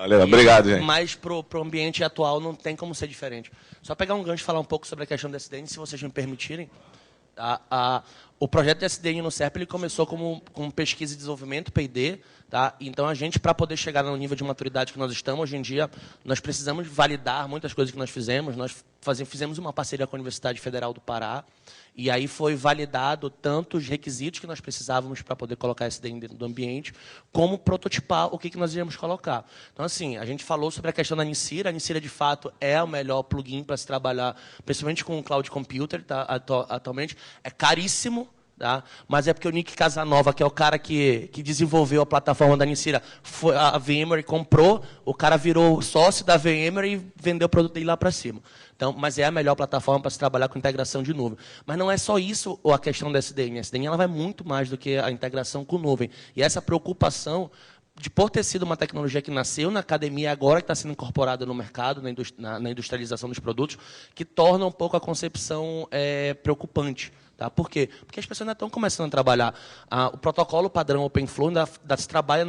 Legal. Obrigado, gente. Mas para o ambiente atual não tem como ser diferente. Só pegar um gancho e falar um pouco sobre a questão do SDN, se vocês me permitirem. O projeto de SDN no SERP ele começou como pesquisa e desenvolvimento, P&D. Tá? Então, a gente, para poder chegar no nível de maturidade que nós estamos, hoje em dia, nós precisamos validar muitas coisas que nós fizemos. Nós fizemos uma parceria com a Universidade Federal do Pará, e aí foi validado tanto os requisitos que nós precisávamos para poder colocar SDN dentro do ambiente, como prototipar o que nós iríamos colocar. Então, assim, a gente falou sobre a questão da Nicira. A Nicira, de fato, é o melhor plugin para se trabalhar, principalmente com o Cloud Computer, tá? Atualmente. É caríssimo, tá? Mas é porque o Nick Casanova, que é o cara que desenvolveu a plataforma da Nicira, a VMware comprou, o cara virou sócio da VMware e vendeu o produto dele lá para cima. Então, mas é a melhor plataforma para se trabalhar com integração de nuvem. Mas não é só isso a questão da SDN. A SDN ela vai muito mais do que a integração com nuvem. E essa preocupação de por ter sido uma tecnologia que nasceu na academia, agora que está sendo incorporada no mercado, na industrialização dos produtos, que torna um pouco a concepção preocupante. Tá? Por quê? Porque as pessoas ainda estão começando a trabalhar. O protocolo padrão OpenFlow ainda se trabalha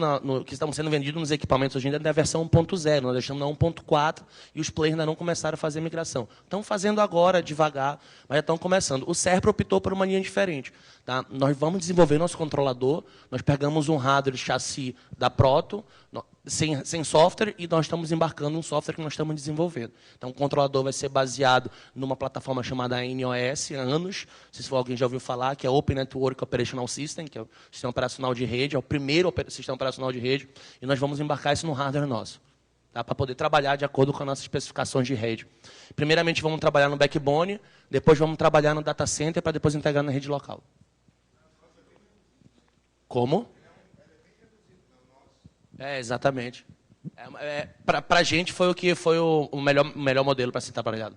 que estão sendo vendidos nos equipamentos hoje ainda na versão 1.0, nós deixamos na 1.4 e os players ainda não começaram a fazer a migração. Estão fazendo agora, devagar, mas já estão começando. O SERP optou por uma linha diferente. Tá? Nós vamos desenvolver nosso controlador, nós pegamos um hardware chassi da Proto, sem software, e nós estamos embarcando um software que nós estamos desenvolvendo. Então, o controlador vai ser baseado numa plataforma chamada NOS, ANOS, se alguém já ouviu falar, que é Open Network Operational System, que é o sistema operacional de rede, é o primeiro sistema operacional de rede, e nós vamos embarcar isso no hardware nosso, tá? Para poder trabalhar de acordo com as nossas especificações de rede. Primeiramente, vamos trabalhar no backbone, depois vamos trabalhar no data center, para depois integrar na rede local. Como? Exatamente. Para a gente foi o melhor modelo para se estar trabalhado.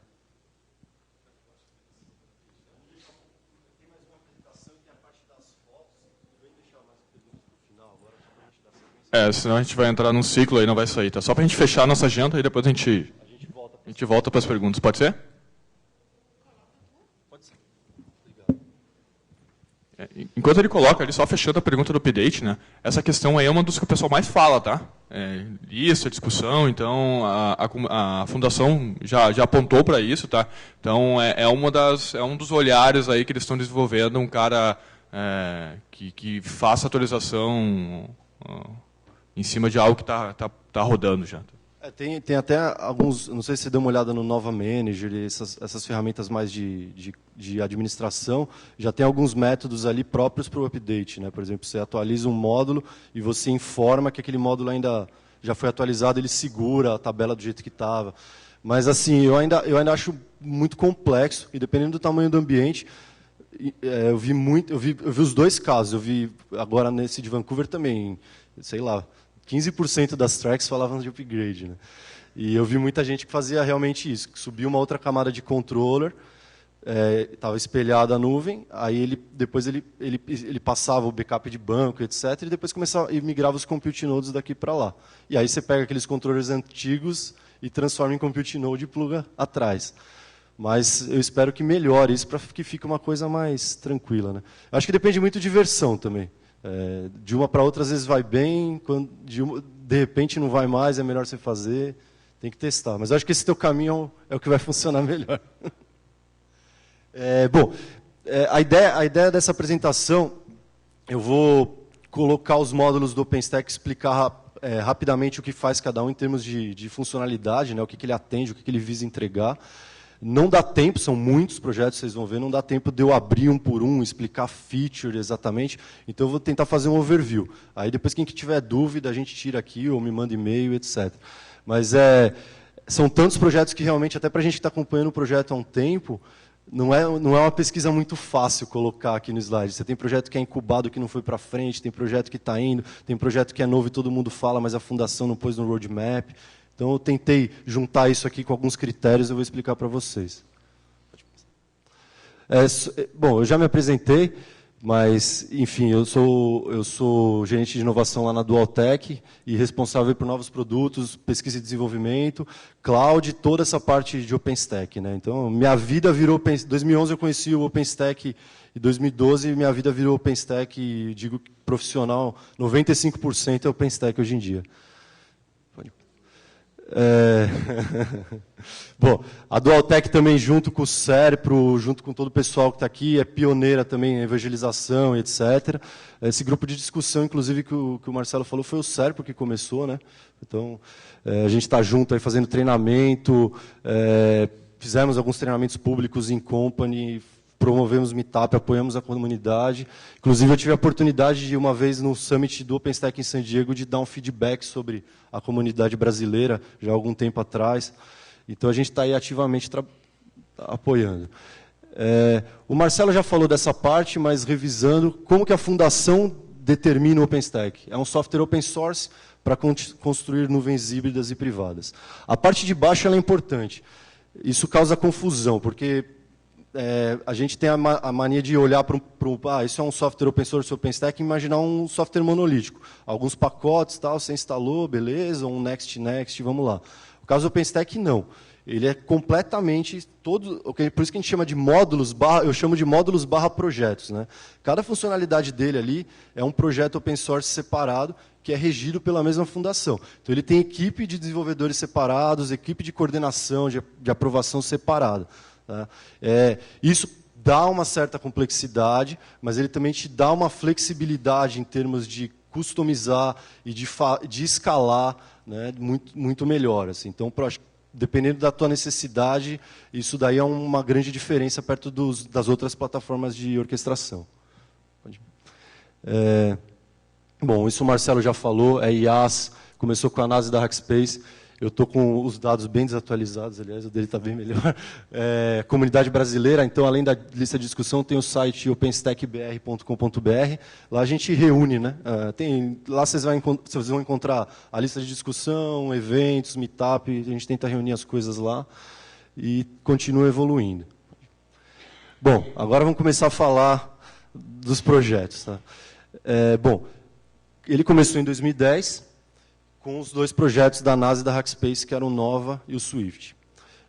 Senão a gente vai entrar num ciclo aí, não vai sair. Tá? Só para a gente fechar a nossa agenda e depois a gente volta para as perguntas. Pode ser? Enquanto ele coloca ali, só fechando a pergunta do update, né? Essa questão aí é uma dos que o pessoal mais fala, tá? Isso, a discussão, então a fundação já apontou para isso, tá? Então é um dos olhares aí que eles estão desenvolvendo, um cara que faça atualização em cima de algo que tá rodando já. Tem até alguns, não sei se você deu uma olhada no Nova Manager, essas ferramentas mais de administração, já tem alguns métodos ali próprios para o update, né? Por exemplo, você atualiza um módulo e você informa que aquele módulo ainda já foi atualizado, ele segura a tabela do jeito que estava. Mas assim, eu ainda acho muito complexo, e dependendo do tamanho do ambiente, eu vi os dois casos. Eu vi agora nesse de Vancouver também, sei lá, 15% das tracks falavam de upgrade, né? E eu vi muita gente que fazia realmente isso, que subia uma outra camada de controller, estava espelhada a nuvem, aí depois ele passava o backup de banco, etc., e depois começava e migrava os compute nodes daqui para lá. E aí você pega aqueles controllers antigos e transforma em compute node e pluga atrás. Mas eu espero que melhore isso para que fique uma coisa mais tranquila, né? Acho que depende muito de versão também. De uma para outra, às vezes vai bem, de repente não vai mais, é melhor você fazer, tem que testar. Mas eu acho que esse teu caminho é o que vai funcionar melhor. A ideia dessa apresentação, eu vou colocar os módulos do OpenStack, explicar rapidamente o que faz cada um em termos de funcionalidade, né, o que ele atende, o que ele visa entregar. Não dá tempo, são muitos projetos, vocês vão ver, não dá tempo de eu abrir um por um, explicar feature exatamente, então eu vou tentar fazer um overview. Aí depois quem tiver dúvida, a gente tira aqui, ou me manda e-mail, etc. Mas são tantos projetos que realmente, até para a gente que está acompanhando o projeto há um tempo, não é uma pesquisa muito fácil colocar aqui no slide. Você tem projeto que é incubado, que não foi para frente, tem projeto que está indo, tem projeto que é novo e todo mundo fala, mas a fundação não pôs no roadmap. Então, eu tentei juntar isso aqui com alguns critérios, eu vou explicar para vocês. Bom, eu já me apresentei. Mas, enfim, eu sou gerente de inovação lá na Dualtech e responsável por novos produtos, pesquisa e desenvolvimento, cloud, toda essa parte de OpenStack, né? Então, minha vida virou... Em 2011 eu conheci o OpenStack, em 2012 minha vida virou OpenStack, e digo que profissional, 95% é OpenStack hoje em dia. Bom, a Dualtech também, junto com o Serpro, junto com todo o pessoal que está aqui, é pioneira também em evangelização, etc. Esse grupo de discussão, inclusive, que o Marcelo falou, foi o Serpro que começou, né? Então, a gente está junto aí fazendo treinamento, fizemos alguns treinamentos públicos em company, promovemos meetup, apoiamos a comunidade. Inclusive, eu tive a oportunidade de, uma vez no Summit do OpenStack em San Diego, de dar um feedback sobre a comunidade brasileira, já há algum tempo atrás. Então, a gente está aí ativamente apoiando. O Marcelo já falou dessa parte, mas revisando, como que a fundação determina o OpenStack? É um software open source para construir nuvens híbridas e privadas. A parte de baixo ela é importante. Isso causa confusão, porque... a gente tem a mania de olhar para isso é um software open source, OpenStack, e imaginar um software monolítico. Alguns pacotes, tal, você instalou, beleza, um next, vamos lá. O caso do OpenStack, não. Ele é completamente todo... Por isso que a gente chama de módulos, eu chamo de módulos / projetos, né? Cada funcionalidade dele ali é um projeto open source separado, que é regido pela mesma fundação. Então, ele tem equipe de desenvolvedores separados, equipe de coordenação, de aprovação separada. Tá? Isso dá uma certa complexidade, mas ele também te dá uma flexibilidade em termos de customizar e de escalar, né, muito melhor. Assim. Então, dependendo da tua necessidade, isso daí é uma grande diferença perto das outras plataformas de orquestração. Bom, isso o Marcelo já falou, IaaS, começou com a NASA da Hackspace. Eu estou com os dados bem desatualizados, aliás, o dele está bem melhor. Comunidade brasileira, então, além da lista de discussão, tem o site openstackbr.com.br. Lá a gente reúne, né? Lá vocês vão encontrar a lista de discussão, eventos, meetup, a gente tenta reunir as coisas lá e continua evoluindo. Bom, agora vamos começar a falar dos projetos. Tá? Bom, ele começou em 2010, com os dois projetos da NASA e da Hackspace, que eram o Nova e o Swift.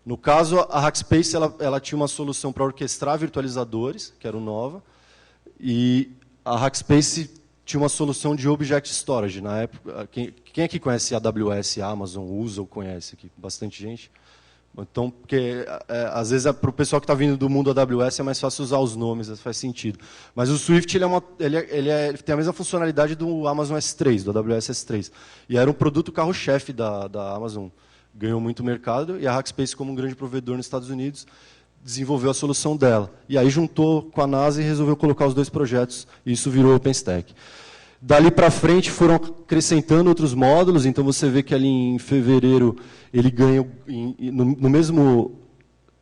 No caso, a Hackspace ela tinha uma solução para orquestrar virtualizadores, que era o Nova, e a Hackspace tinha uma solução de Object Storage. Na época, quem aqui conhece a AWS, a Amazon, usa ou conhece aqui? Bastante gente. Então, porque às vezes para o pessoal que está vindo do mundo AWS é mais fácil usar os nomes, faz sentido. Mas o Swift ele tem a mesma funcionalidade do Amazon S3, do AWS S3. E era um produto carro-chefe da Amazon. Ganhou muito mercado e a Hackspace, como um grande provedor nos Estados Unidos, desenvolveu a solução dela. E aí juntou com a NASA e resolveu colocar os dois projetos, e isso virou OpenStack. Dali para frente foram acrescentando outros módulos, então você vê que ali em fevereiro ele ganha, no mesmo...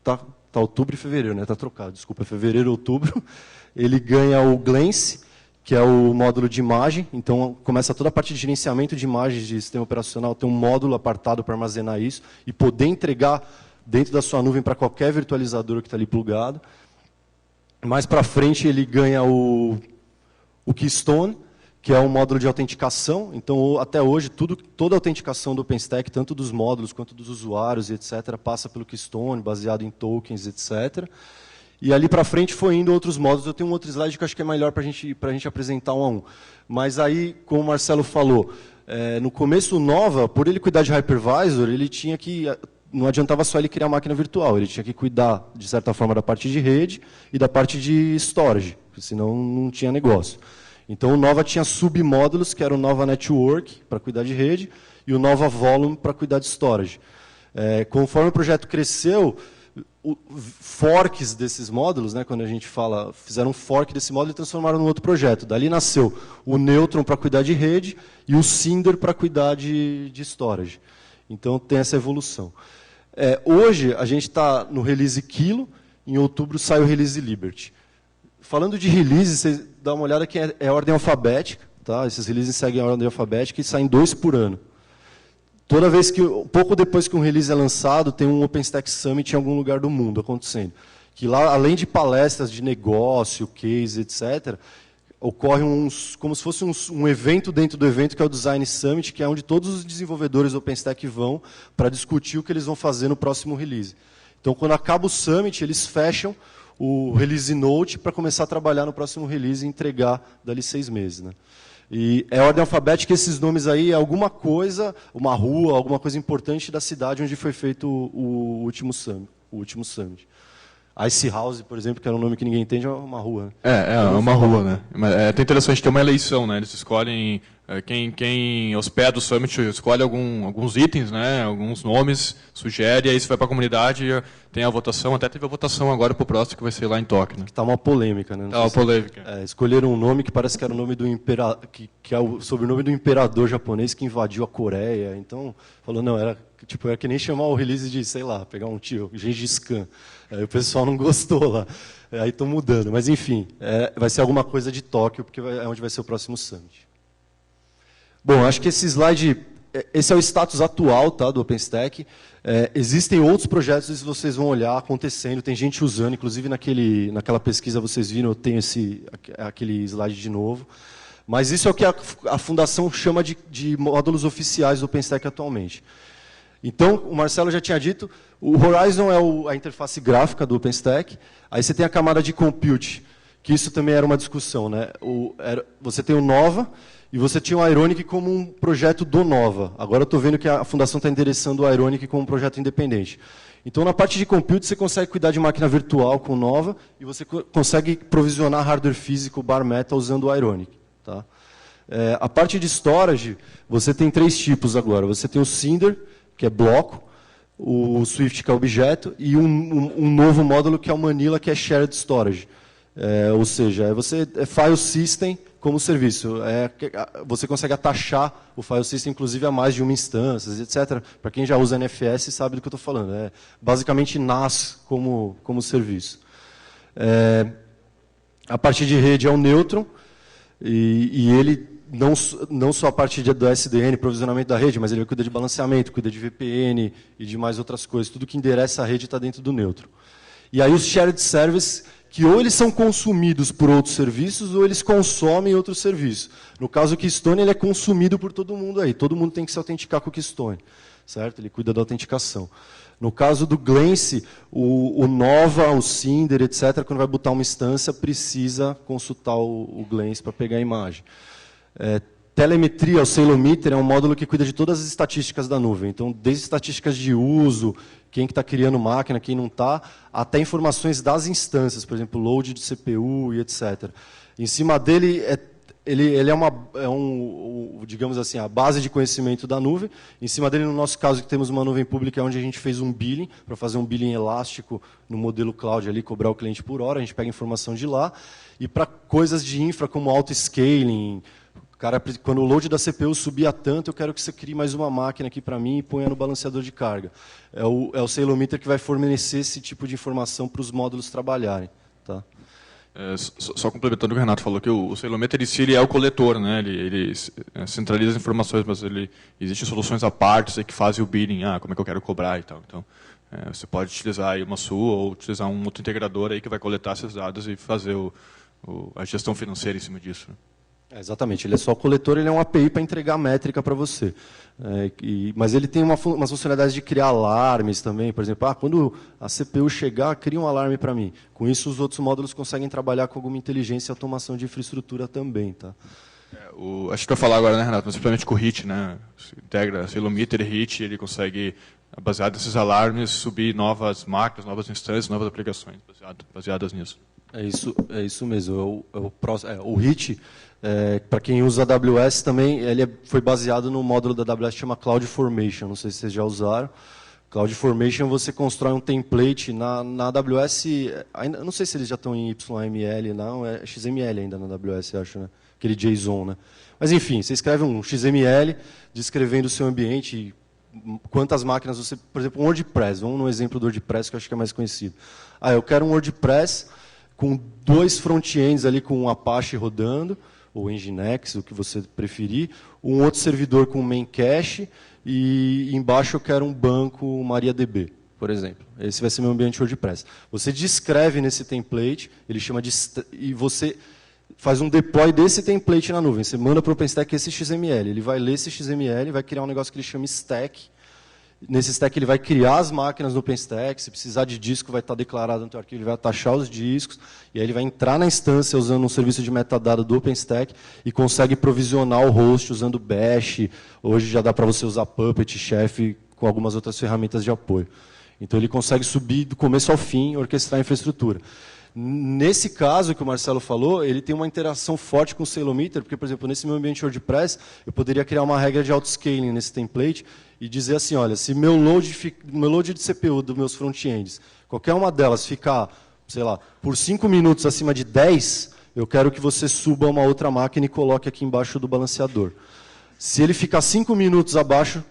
Tá outubro e fevereiro, né? Está trocado, desculpa, fevereiro e outubro. Ele ganha o Glance, que é o módulo de imagem, então começa toda a parte de gerenciamento de imagens de sistema operacional, tem um módulo apartado para armazenar isso e poder entregar dentro da sua nuvem para qualquer virtualizador que está ali plugado. Mais para frente ele ganha o Keystone, que é um módulo de autenticação. Então, até hoje, toda a autenticação do OpenStack, tanto dos módulos quanto dos usuários, etc., passa pelo Keystone, baseado em tokens, etc. E ali para frente foi indo outros módulos. Eu tenho um outro slide que eu acho que é melhor para a gente apresentar um a um. Mas aí, como o Marcelo falou, no começo o Nova, por ele cuidar de hypervisor, ele tinha que... Não adiantava só ele criar máquina virtual, ele tinha que cuidar, de certa forma, da parte de rede e da parte de storage, senão não tinha negócio. Então, o Nova tinha submódulos, que era o Nova Network, para cuidar de rede, e o Nova Volume, para cuidar de storage. Conforme o projeto cresceu, forks desses módulos, né, quando a gente fala, fizeram um fork desse módulo e transformaram num outro projeto. Dali nasceu o Neutron para cuidar de rede e o Cinder para cuidar de storage. Então, tem essa evolução. Hoje, a gente está no release Kilo, em outubro sai o release Liberty. Falando de release, você dá uma olhada que é ordem alfabética, tá? Esses releases seguem a ordem alfabética e saem 2 por ano. Toda vez pouco depois que um release é lançado, tem um OpenStack Summit em algum lugar do mundo acontecendo. que lá, além de palestras de negócio, case, etc., ocorre como se fosse um evento dentro do evento, que é o Design Summit, que é onde todos os desenvolvedores do OpenStack vão para discutir o que eles vão fazer no próximo release. Então, quando acaba o Summit, eles fecham o Release Note para começar a trabalhar no próximo release e entregar dali 6 meses. Né? E é ordem alfabética, esses nomes aí é alguma coisa, uma rua, alguma coisa importante da cidade onde foi feito o último Summit. Ice House, por exemplo, que era um nome que ninguém entende, é uma rua. É uma rua, né? É até interessante, tem uma eleição, né? Eles escolhem, quem hospeda o Summit escolhe alguns itens, né? Alguns nomes, sugere, aí isso vai para a comunidade, tem a votação, até teve a votação agora para o próximo, que vai ser lá em Tóquio. Né? Que está uma polêmica, né? Está uma polêmica. Escolheram um nome que parece que era o nome do que é o sobrenome do imperador japonês que invadiu a Coreia. Então, falou, não, era que nem chamar o release de, sei lá, pegar um tio, Gengis Khan. Aí o pessoal não gostou lá. Aí estão mudando. Mas, enfim, vai ser alguma coisa de Tóquio, porque é onde vai ser o próximo Summit. Bom, acho que esse slide, esse é o status atual, tá, do OpenStack. Existem outros projetos, se vocês vão olhar, acontecendo, tem gente usando, inclusive naquela pesquisa vocês viram, eu tenho aquele slide de novo. Mas isso é o que a Fundação chama de módulos oficiais do OpenStack atualmente. Então, o Marcelo já tinha dito, o Horizon é a interface gráfica do OpenStack, aí você tem a camada de compute, que isso também era uma discussão. Né? Você tem o Nova e você tinha o Ironic como um projeto do Nova. Agora eu estou vendo que a Fundação está endereçando o Ironic como um projeto independente. Então, na parte de compute, você consegue cuidar de máquina virtual com o Nova e você consegue provisionar hardware físico bare metal usando o Ironic. Tá? A parte de storage, você tem 3 tipos agora. Você tem o Cinder, que é bloco, o Swift, que é objeto, e um novo módulo, que é o Manila, que é Shared Storage. Ou seja, é File System como serviço. Você consegue atachar o File System, inclusive, a mais de uma instância, etc. Para quem já usa NFS, sabe do que eu estou falando. É basicamente NAS como serviço. A parte de rede é o Neutron, e ele... Não só a parte do SDN, provisionamento da rede, mas ele cuida de balanceamento, cuida de VPN e de mais outras coisas. Tudo que endereça a rede está dentro do Neutron. E aí os shared services, que ou eles são consumidos por outros serviços, ou eles consomem outros serviços. No caso do Keystone, ele é consumido por todo mundo aí. Todo mundo tem que se autenticar com o Keystone. Certo? Ele cuida da autenticação. No caso do Glance, o Nova, o Cinder, etc., quando vai botar uma instância, precisa consultar o Glance para pegar a imagem. Telemetria, o Ceilometer, é um módulo que cuida de todas as estatísticas da nuvem. Então, desde estatísticas de uso, quem que está criando máquina, quem não está, até informações das instâncias, por exemplo, load de CPU e etc. Em cima dele, ele digamos assim, a base de conhecimento da nuvem. Em cima dele, no nosso caso, que temos uma nuvem pública, é onde a gente fez um billing, para fazer um billing elástico no modelo cloud, ali, cobrar o cliente por hora, a gente pega informação de lá. E para coisas de infra, como auto-scaling, cara, quando o load da CPU subia tanto, eu quero que você crie mais uma máquina aqui para mim e ponha no balanceador de carga. É o Ceilometer que vai fornecer esse tipo de informação para os módulos trabalharem. Tá? Só complementando o que o Renato falou, que o Ceilometer em si ele é o coletor, né? Ele centraliza as informações, mas existem soluções à parte que fazem o bidding, como é que eu quero cobrar e tal. Então, você pode utilizar aí uma sua ou utilizar um outro integrador aí que vai coletar esses dados e fazer a gestão financeira em cima disso. Exatamente, ele é só coletor, ele é um API para entregar métrica para você. Mas ele tem umas funcionalidades de criar alarmes também, por exemplo, quando a CPU chegar, cria um alarme para mim. Com isso, os outros módulos conseguem trabalhar com alguma inteligência e automação de infraestrutura também. Tá? Acho que eu vou falar agora, né, Renato, mas simplesmente com o HIT, né? Integra Ceilometer e HIT, ele consegue, baseado nesses alarmes, subir novas máquinas, novas instâncias, novas aplicações baseadas nisso. É isso mesmo. O HIT, para quem usa AWS também, ele foi baseado no módulo da AWS que chama CloudFormation. Não sei se vocês já usaram. CloudFormation, você constrói um template na AWS. Ainda, não sei se eles já estão em YML, não. É XML ainda na AWS, acho, né? Aquele JSON, né? Mas, enfim, você escreve um XML descrevendo o seu ambiente, quantas máquinas você... Por exemplo, um WordPress. Vamos no exemplo do WordPress, que eu acho que é mais conhecido. Eu quero um WordPress com 2 front-ends ali com um Apache rodando, ou Nginx, o que você preferir, um outro servidor com main cache, e embaixo eu quero um banco MariaDB. por exemplo. Esse vai ser meu ambiente WordPress. Você descreve nesse template, ele chama de... E você faz um deploy desse template na nuvem. Você manda para o OpenStack esse XML. Ele vai ler esse XML, vai criar um negócio que ele chama stack. Nesse stack ele vai criar as máquinas no OpenStack. Se precisar de disco, vai estar declarado no teu arquivo, ele vai taxar os discos. E aí ele vai entrar na instância usando um serviço de metadado do OpenStack e consegue provisionar o host usando Bash. Hoje já dá para você usar Puppet, Chef, com algumas outras ferramentas de apoio. Então ele consegue subir do começo ao fim, orquestrar a infraestrutura. Nesse caso que o Marcelo falou, ele tem uma interação forte com o Salometer, porque, por exemplo, nesse meu ambiente WordPress, eu poderia criar uma regra de autoscaling nesse template e dizer assim, olha, se meu load de CPU dos meus front-ends, qualquer uma delas ficar, sei lá, por 5 minutos acima de 10, eu quero que você suba uma outra máquina e coloque aqui embaixo do balanceador. Se ele ficar 5 minutos abaixo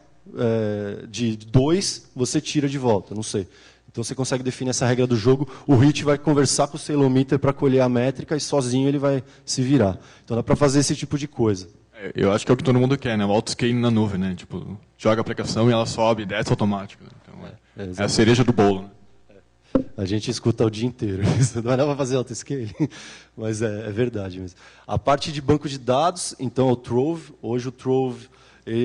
de 2, você tira de volta, não sei. Então você consegue definir essa regra do jogo, o HIT vai conversar com o Salometer para colher a métrica e sozinho ele vai se virar. Então dá para fazer esse tipo de coisa. Eu acho que é o que todo mundo quer, né? O autoscaling na nuvem, né? Tipo, joga a aplicação e ela sobe e desce automático. Né? Então, é a cereja do bolo. Né? A gente escuta o dia inteiro. Não vai dar para fazer autoscaling, mas é verdade mesmo. A parte de banco de dados, então o Trove, hoje o Trove,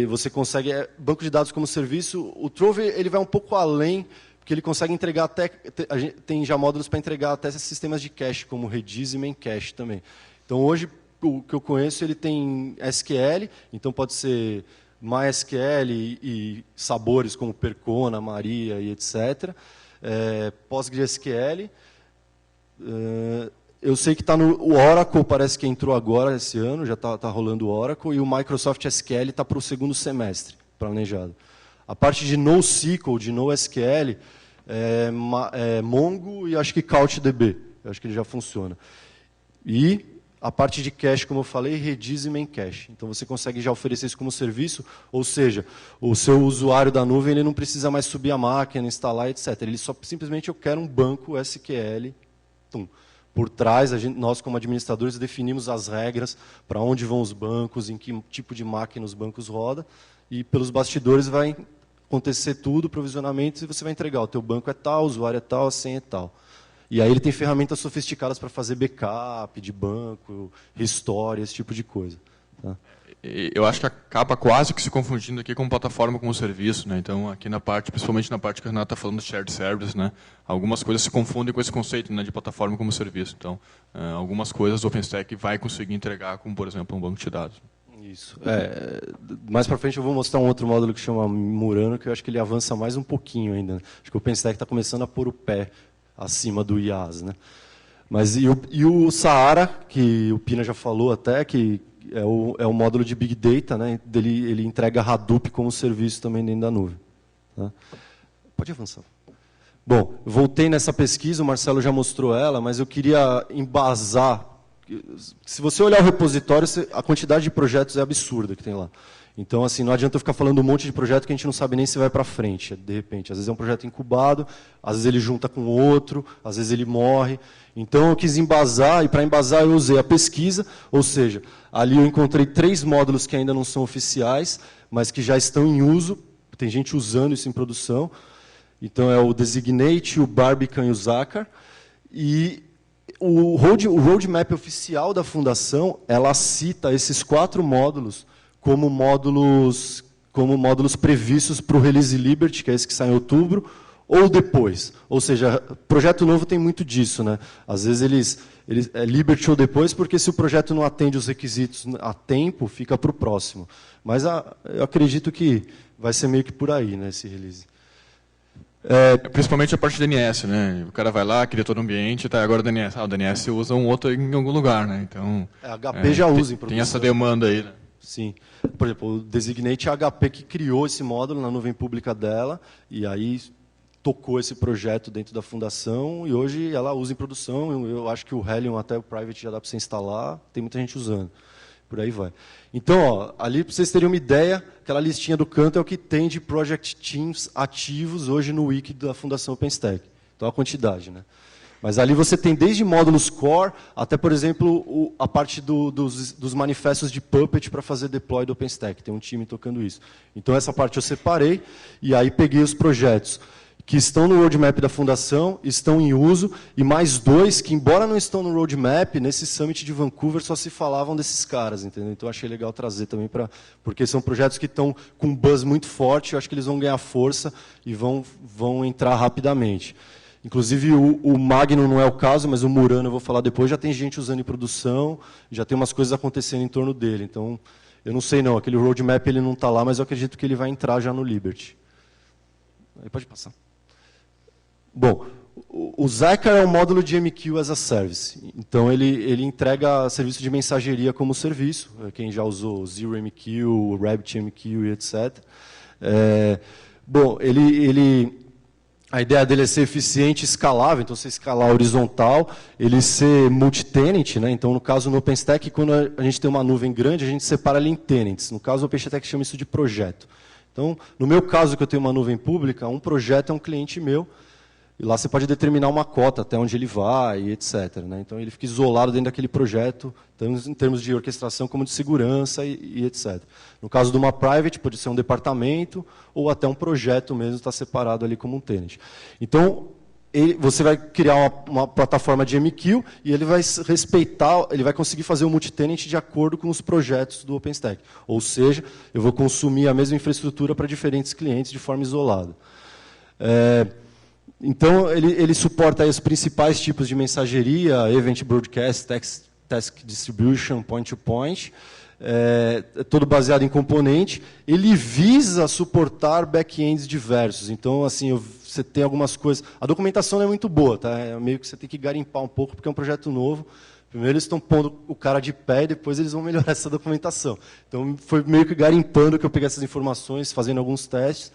você consegue, banco de dados como serviço, o Trove ele vai um pouco além, porque ele consegue entregar até, tem já módulos para entregar até sistemas de cache, como Redis e Memcache também. Então hoje, o que eu conheço, ele tem SQL, então pode ser MySQL e sabores como Percona, Maria e etc. PostgreSQL. Eu sei que está o Oracle, parece que entrou agora esse ano, já está rolando o Oracle, e o Microsoft SQL está para o segundo semestre, planejado. A parte de NoSQL, de NoSQL, Mongo e acho que CouchDB. Eu acho que ele já funciona. E a parte de cache, como eu falei, Redis e Memcache. Então você consegue já oferecer isso como serviço, ou seja, o seu usuário da nuvem ele não precisa mais subir a máquina, instalar, etc. Ele só simplesmente eu quero um banco SQL. Por trás, nós como administradores definimos as regras para onde vão os bancos, em que tipo de máquina os bancos rodam. E pelos bastidores vai acontecer tudo, provisionamento, e você vai entregar. O teu banco é tal, o usuário é tal, a senha é tal. E aí ele tem ferramentas sofisticadas para fazer backup de banco, restore, esse tipo de coisa. Tá? Eu acho que acaba quase que se confundindo aqui com plataforma como serviço. Né? Então, aqui na parte, principalmente na parte que a Renata está falando de shared service, né? Algumas coisas se confundem com esse conceito, né, de plataforma como serviço. Então, algumas coisas o OpenStack vai conseguir entregar, como, por exemplo, um banco de dados. Isso. Mais para frente eu vou mostrar um outro módulo que chama Murano, que eu acho que ele avança mais um pouquinho ainda. Acho que o OpenStack está começando a pôr o pé acima do IaaS. Né? Mas, e o Saara, que o Pina já falou até, que é o módulo de Big Data, né? Ele entrega Hadoop como serviço também dentro da nuvem. Tá? Pode avançar. Bom, voltei nessa pesquisa, o Marcelo já mostrou ela, mas eu queria embasar. Se você olhar o repositório, a quantidade de projetos é absurda que tem lá. Então, assim, não adianta eu ficar falando um monte de projeto que a gente não sabe nem se vai para frente, de repente. Às vezes é um projeto incubado, às vezes ele junta com outro, às vezes ele morre. Então, eu quis embasar, e para embasar eu usei a pesquisa, ou seja, ali eu encontrei 3 módulos que ainda não são oficiais, mas que já estão em uso, tem gente usando isso em produção. Então, é o Designate, o Barbican e o Zacar. E o roadmap oficial da Fundação, ela cita esses 4 módulos como módulos previstos para o Release Liberty, que é esse que sai em outubro, ou depois. Ou seja, projeto novo tem muito disso. Né? Às vezes eles é Liberty ou depois, porque se o projeto não atende os requisitos a tempo, fica para o próximo. Mas eu acredito que vai ser meio que por aí, né, esse release. Principalmente a parte do DNS, né? O cara vai lá, cria todo o ambiente, tá, agora o DNS. O DNS usa um outro em algum lugar, né? Então, HP já usa em produção. Tem essa demanda aí, né? Sim. Por exemplo, o Designate é a HP que criou esse módulo na nuvem pública dela, e aí tocou esse projeto dentro da fundação, e hoje ela usa em produção. Eu acho que o Helium, até o Private, já dá para você instalar, tem muita gente usando. Por aí vai. Então, ali, para vocês terem uma ideia, aquela listinha do canto é o que tem de Project Teams ativos hoje no wiki da Fundação OpenStack. Então, a quantidade. Né? Mas ali você tem desde módulos core, até, por exemplo, a parte dos manifestos de Puppet para fazer deploy do OpenStack. Tem um time tocando isso. Então, essa parte eu separei, e aí peguei os projetos que estão no roadmap da Fundação, estão em uso, e mais 2 que, embora não estão no roadmap, nesse Summit de Vancouver só se falavam desses caras, entendeu? Então, eu achei legal trazer também, porque são projetos que estão com um buzz muito forte, eu acho que eles vão ganhar força e vão entrar rapidamente. Inclusive, o Magnum não é o caso, mas o Murano, eu vou falar depois, já tem gente usando em produção, já tem umas coisas acontecendo em torno dele. Então, eu não sei não, aquele roadmap ele não está lá, mas eu acredito que ele vai entrar já no Liberty. Aí pode passar. Bom, o Zycar é um módulo de MQ as a Service. Então, ele entrega serviço de mensageria como serviço. Quem já usou ZeroMQ, RabbitMQ e etc. Bom, a ideia dele é ser eficiente e escalável, então você escalar horizontal, ele ser multi-tenant, né? Então, no caso, no OpenStack, quando a gente tem uma nuvem grande, a gente separa ela em tenants. No caso, o OpenStack chama isso de projeto. Então, no meu caso, que eu tenho uma nuvem pública, um projeto é um cliente meu, e lá você pode determinar uma cota, até onde ele vai, e etc. Né? Então, ele fica isolado dentro daquele projeto, tanto em termos de orquestração como de segurança, e etc. No caso de uma private, pode ser um departamento, ou até um projeto mesmo, está separado ali como um tenant. Então, você vai criar uma plataforma de MQ, e ele vai respeitar, ele vai conseguir fazer o multi-tenant de acordo com os projetos do OpenStack. Ou seja, eu vou consumir a mesma infraestrutura para diferentes clientes de forma isolada. Então, ele suporta aí os principais tipos de mensageria, Event Broadcast, Task Distribution, Point-to-Point, todo baseado em componente. Ele visa suportar back-ends diversos. Então, assim, você tem algumas coisas... A documentação não é muito boa, tá? É meio que você tem que garimpar um pouco, porque é um projeto novo. Primeiro eles estão pondo o cara de pé, e depois eles vão melhorar essa documentação. Então, foi meio que garimpando que eu peguei essas informações, fazendo alguns testes.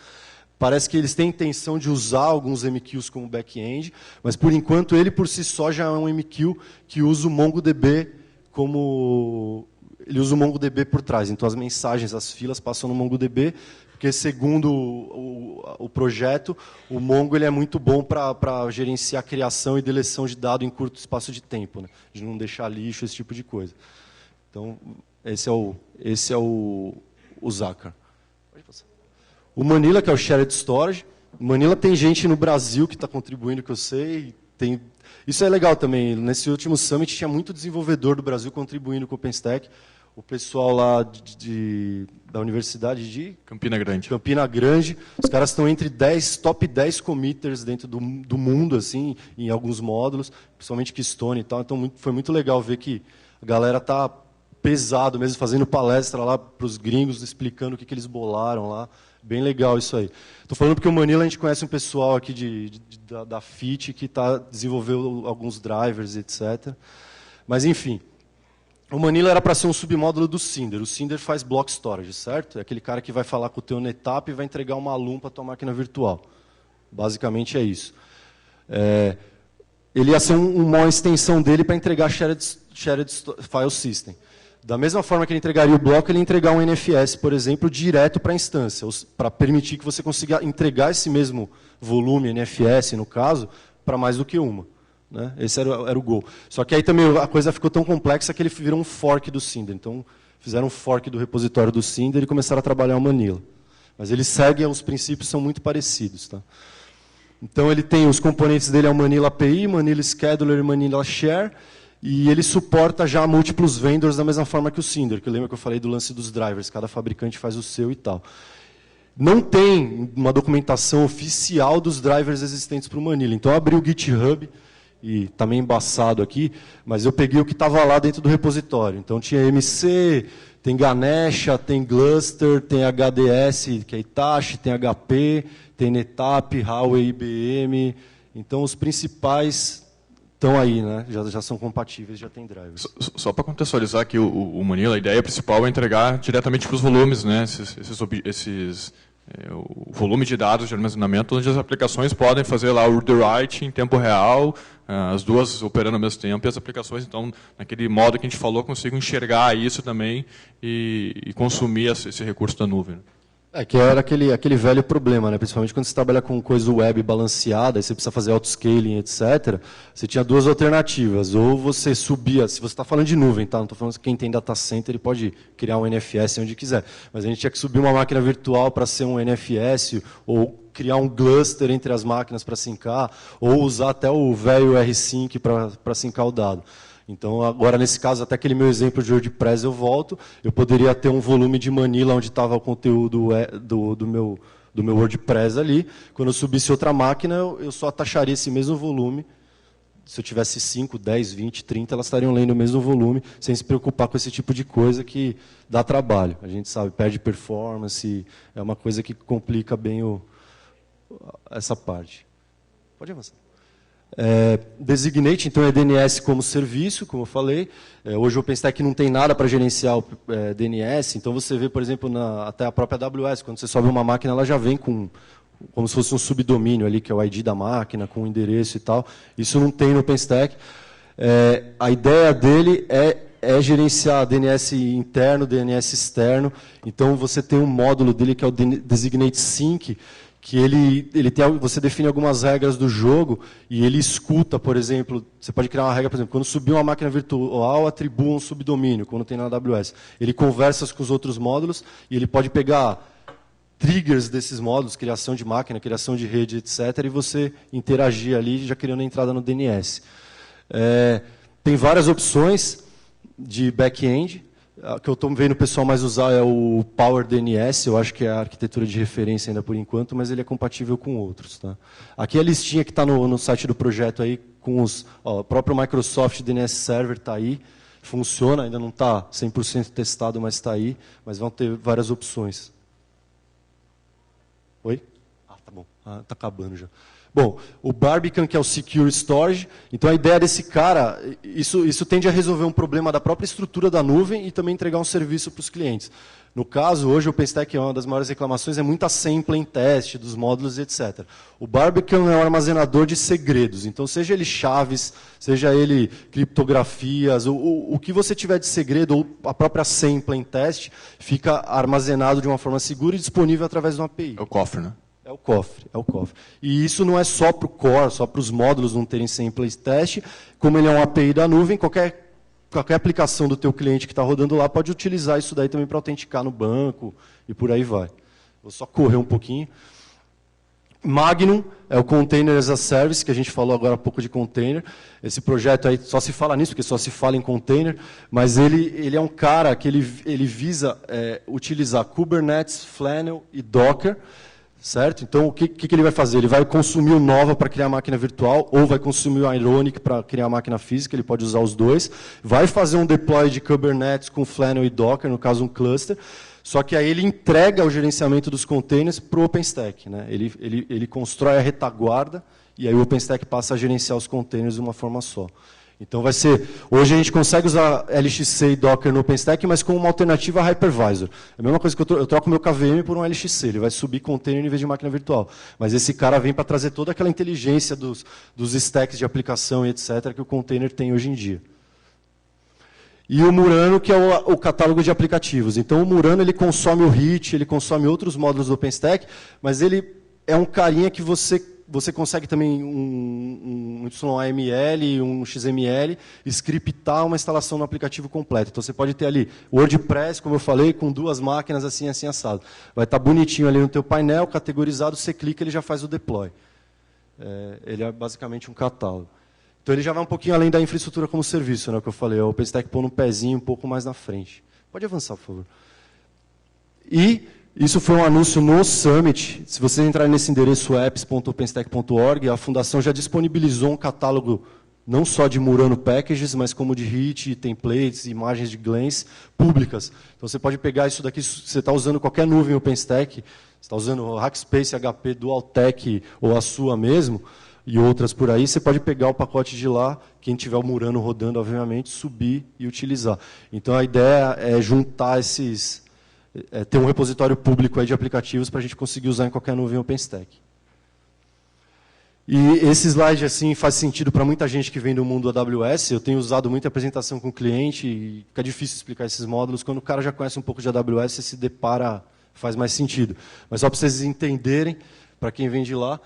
Parece que eles têm intenção de usar alguns MQs como back-end, mas, por enquanto, ele por si só já é um MQ que usa o MongoDB como... Ele usa o MongoDB por trás. Então, as mensagens, as filas passam no MongoDB, porque, segundo o projeto, o Mongo ele é muito bom para gerenciar a criação e deleção de dado em curto espaço de tempo, né? De não deixar lixo, esse tipo de coisa. Então, esse é o Zycar. Pode passar. O Manila, que é o Shared Storage. O Manila tem gente no Brasil que está contribuindo, que eu sei. Isso é legal também. Nesse último Summit tinha muito desenvolvedor do Brasil contribuindo com o OpenStack. O pessoal lá da Universidade de Campina Grande. Os caras estão entre top 10 committers dentro do mundo, assim, em alguns módulos, principalmente Keystone e tal. Então foi muito legal ver que a galera está pesado mesmo, fazendo palestra lá para os gringos, explicando o que eles bolaram lá. Bem legal isso aí. Estou falando porque o Manila a gente conhece um pessoal aqui da FIT que desenvolveu alguns drivers, etc. Mas, enfim, o Manila era para ser um submódulo do Cinder. O Cinder faz block storage, certo? É aquele cara que vai falar com o teu NetApp e vai entregar uma alum para a tua máquina virtual. Basicamente é isso. Ele ia ser uma extensão dele para entregar Shared File System. Da mesma forma que ele entregaria o bloco, ele ia entregar um NFS, por exemplo, direto para a instância, para permitir que você consiga entregar esse mesmo volume, NFS, no caso, para mais do que uma. Né? Esse era o goal. Só que aí também a coisa ficou tão complexa que ele virou um fork do Cinder. Então, fizeram um fork do repositório do Cinder e começaram a trabalhar o Manila. Mas eles seguem, os princípios são muito parecidos. Tá? Então, ele tem os componentes dele, é o Manila API, Manila Scheduler e Manila Share. E ele suporta já múltiplos vendors da mesma forma que o Cinder, que lembra que eu falei do lance dos drivers, cada fabricante faz o seu e tal. Não tem uma documentação oficial dos drivers existentes para o Manila. Então eu abri o GitHub, e está meio embaçado aqui, mas eu peguei o que estava lá dentro do repositório. Então tinha MC, tem Ganesha, tem Gluster, tem HDS, que é Itachi, tem HP, tem NetApp, Huawei, IBM. Então os principais... estão aí, né? Já são compatíveis, já tem drivers. Só para contextualizar aqui o Manila, a ideia principal é entregar diretamente para os volumes, né? O volume de dados de armazenamento, onde as aplicações podem fazer lá o read-write em tempo real, as duas operando ao mesmo tempo, e as aplicações, então, naquele modo que a gente falou, consigam enxergar isso também e consumir esse recurso da nuvem. Que era aquele velho problema, né? Principalmente quando você trabalha com coisa web balanceada, aí você precisa fazer autoscaling, etc. Você tinha duas alternativas. Ou você subia, se você está falando de nuvem, tá? Não estou falando que quem tem data center ele pode criar um NFS onde quiser. Mas a gente tinha que subir uma máquina virtual para ser um NFS, ou criar um cluster entre as máquinas para sincar, ou usar até o velho R-Sync para sincar o dado. Então, agora, nesse caso, até aquele meu exemplo de WordPress eu volto, eu poderia ter um volume de Manila onde estava o conteúdo do meu WordPress ali. Quando eu subisse outra máquina, eu só taxaria esse mesmo volume. Se eu tivesse 5, 10, 20, 30, elas estariam lendo o mesmo volume, sem se preocupar com esse tipo de coisa que dá trabalho. A gente sabe, perde performance, é uma coisa que complica bem essa parte. Pode avançar. Designate, então, é DNS como serviço, como eu falei. Hoje o OpenStack não tem nada para gerenciar o DNS, então você vê, por exemplo, até a própria AWS, quando você sobe uma máquina, ela já vem como se fosse um subdomínio ali, que é o ID da máquina, com o endereço e tal. Isso não tem no OpenStack. A ideia dele é gerenciar DNS interno, DNS externo. Então, você tem um módulo dele que é o Designate Sync, que você define algumas regras do jogo e ele escuta, por exemplo, você pode criar uma regra, por exemplo, quando subir uma máquina virtual, atribua um subdomínio, quando tem na AWS. Ele conversa com os outros módulos e ele pode pegar triggers desses módulos, criação de máquina, criação de rede, etc., e você interagir ali, já criando a entrada no DNS. Tem várias opções de back-end. A que eu estou vendo o pessoal mais usar é o Power DNS, eu acho que é a arquitetura de referência ainda por enquanto, mas ele é compatível com outros. Tá? Aqui a listinha que está no site do projeto, aí, com o próprio Microsoft DNS Server está aí, funciona, ainda não está 100% testado, mas está aí, mas vão ter várias opções. Oi? Tá bom. Tá acabando já. Bom, o Barbican, que é o Secure Storage. Então, a ideia desse cara, isso tende a resolver um problema da própria estrutura da nuvem e também entregar um serviço para os clientes. No caso, hoje, o OpenStack, uma das maiores reclamações, é muita sampling teste dos módulos, etc. O Barbican é um armazenador de segredos. Então, seja ele chaves, seja ele criptografias, o que você tiver de segredo, ou a própria sampling teste, fica armazenado de uma forma segura e disponível através de uma API. É o cofre, né? É o cofre. E isso não é só para o core, só para os módulos não terem sampling teste. Como ele é um API da nuvem, qualquer aplicação do teu cliente que está rodando lá pode utilizar isso daí também para autenticar no banco e por aí vai. Vou só correr um pouquinho. Magnum é o Container as a Service, que a gente falou agora há pouco de container. Esse projeto aí só se fala nisso, porque só se fala em container, mas ele é um cara que ele visa utilizar Kubernetes, Flannel e Docker. Certo? Então, o que ele vai fazer? Ele vai consumir o Nova para criar a máquina virtual, ou vai consumir o Ironic para criar a máquina física, ele pode usar os dois. Vai fazer um deploy de Kubernetes com Flannel e Docker, no caso um cluster, só que aí ele entrega o gerenciamento dos containers para o OpenStack. Né? Ele constrói a retaguarda, e aí o OpenStack passa a gerenciar os containers de uma forma só. Então vai ser, hoje a gente consegue usar LXC e Docker no OpenStack, mas com uma alternativa a Hypervisor. É a mesma coisa que eu troco meu KVM por um LXC, ele vai subir container em vez de máquina virtual. Mas esse cara vem para trazer toda aquela inteligência dos stacks de aplicação e etc. que o container tem hoje em dia. E o Murano, que é o catálogo de aplicativos. Então o Murano ele consome o HIT, ele consome outros módulos do OpenStack, mas ele é um carinha que você consegue também um YAML, um XML, scriptar uma instalação no aplicativo completo. Então, você pode ter ali WordPress, como eu falei, com 2 máquinas assim, assado. Vai estar bonitinho ali no teu painel, categorizado, você clica, ele já faz o deploy. Ele é basicamente um catálogo. Então, ele já vai um pouquinho além da infraestrutura como serviço, né, o que eu falei. O OpenStack põe um pezinho um pouco mais na frente. Pode avançar, por favor. E isso foi um anúncio no Summit. Se vocês entrarem nesse endereço apps.openstack.org, a Fundação já disponibilizou um catálogo não só de Murano Packages, mas como de HIT, templates, imagens de Glance públicas. Então você pode pegar isso daqui, se você está usando qualquer nuvem OpenStack, você está usando o Rackspace, HP, Dualtech ou a sua mesmo, e outras por aí, você pode pegar o pacote de lá, quem tiver o Murano rodando, obviamente, subir e utilizar. Então a ideia é juntar ter um repositório público aí de aplicativos para a gente conseguir usar em qualquer nuvem OpenStack. E esse slide assim, faz sentido para muita gente que vem do mundo AWS. Eu tenho usado muita apresentação com o cliente e fica difícil explicar esses módulos. Quando o cara já conhece um pouco de AWS, se depara, faz mais sentido. Mas só para vocês entenderem, para quem vem de lá,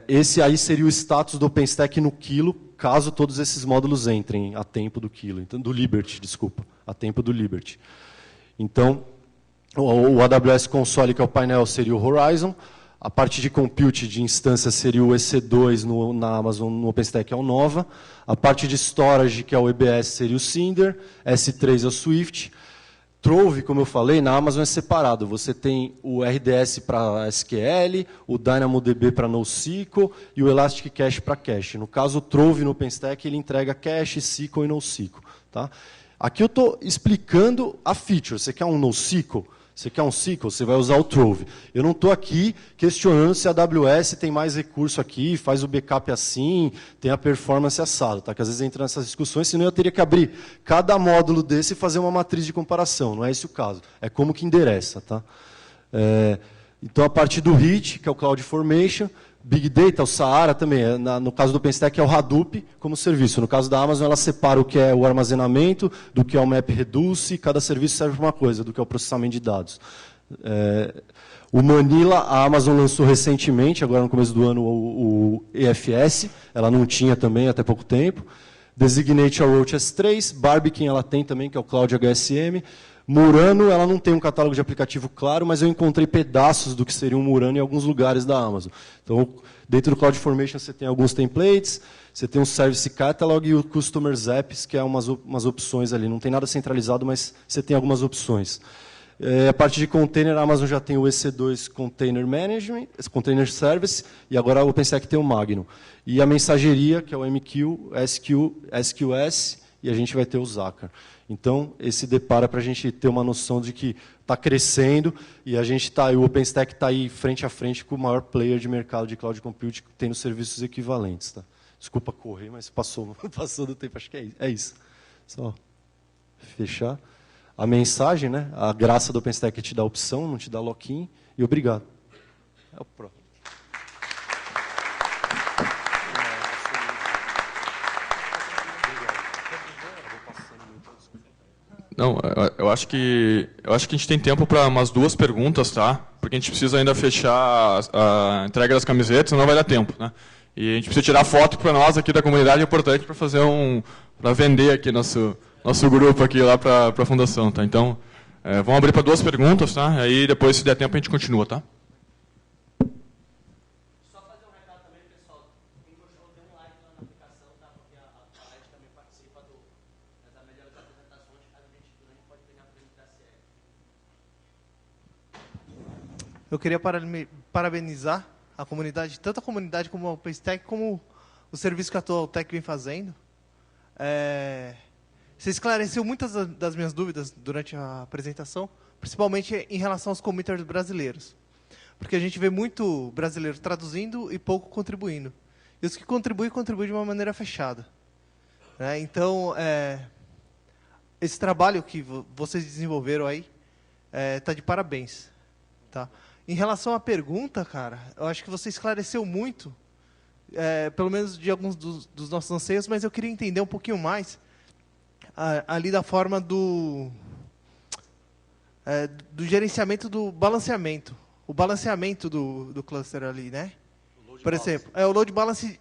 esse aí seria o status do OpenStack no quilo, caso todos esses módulos entrem a tempo do quilo. Então, do Liberty, desculpa, a tempo do Liberty. Então, o AWS Console, que é o painel, seria o Horizon. A parte de compute de instância seria o EC2 na Amazon, no OpenStack é o Nova. A parte de storage, que é o EBS, seria o Cinder. S3 é o Swift. Trove, como eu falei, na Amazon é separado. Você tem o RDS para SQL, o DynamoDB para NoSQL e o Elastic Cache para cache. No caso, o Trove no OpenStack ele entrega cache, SQL e NoSQL. Tá? Aqui eu estou explicando a feature. Você quer um NoSQL? Você quer um SQL? Você vai usar o Trove. Eu não estou aqui questionando se a AWS tem mais recurso aqui, faz o backup assim, tem a performance assado. Tá? Que às vezes entra nessas discussões, senão eu teria que abrir cada módulo desse e fazer uma matriz de comparação. Não é esse o caso. É como que endereça. Tá? Então, a parte do HIT, que é o CloudFormation, Big Data, o Saara também, no caso do OpenStack é o Hadoop como serviço. No caso da Amazon, ela separa o que é o armazenamento, do que é o MapReduce, cada serviço serve para uma coisa, do que é o processamento de dados. O Manila, a Amazon lançou recentemente, agora no começo do ano, o EFS, ela não tinha também até pouco tempo. Designate a Roach S3, Barbican ela tem também, que é o Cloud HSM. Murano, ela não tem um catálogo de aplicativo claro, mas eu encontrei pedaços do que seria um Murano em alguns lugares da Amazon. Então, dentro do CloudFormation você tem alguns templates, você tem um Service Catalog e o Customers Apps, que é umas opções ali. Não tem nada centralizado, mas você tem algumas opções. A parte de container, a Amazon já tem o EC2 Container Management, Container Service, e agora a OpenStack tem o Magnum. E a mensageria, que é o MQ, SQS, e a gente vai ter o Zacar. Então, esse depara para a gente ter uma noção de que está crescendo e a gente o OpenStack está aí frente a frente com o maior player de mercado de cloud computing, tendo serviços equivalentes. Tá? Desculpa correr, mas passou do tempo, acho que é isso. Só fechar. A mensagem, né? A graça do OpenStack é te dar opção, não te dá lock-in, e obrigado. É o próximo. Não, eu acho que a gente tem tempo para umas 2 perguntas, tá? Porque a gente precisa ainda fechar a entrega das camisetas, senão não vai dar tempo, né? E a gente precisa tirar foto para nós aqui da comunidade, é importante para fazer para vender aqui nosso grupo aqui lá para a fundação, tá? Então, vamos abrir para 2 perguntas, tá? Aí depois, se der tempo, a gente continua, tá? Eu queria parabenizar a comunidade, tanto a comunidade como a OpenStack, como o serviço que a Atualtech vem fazendo. Você esclareceu muitas das minhas dúvidas durante a apresentação, principalmente em relação aos committers brasileiros. Porque a gente vê muito brasileiro traduzindo e pouco contribuindo. E os que contribuem de uma maneira fechada. Então, esse trabalho que vocês desenvolveram aí está de parabéns. Tá? Em relação à pergunta, cara, eu acho que você esclareceu muito, pelo menos de alguns dos nossos anseios, mas eu queria entender um pouquinho mais ali da forma do gerenciamento do balanceamento. O balanceamento do cluster ali, né? Por exemplo, o load balance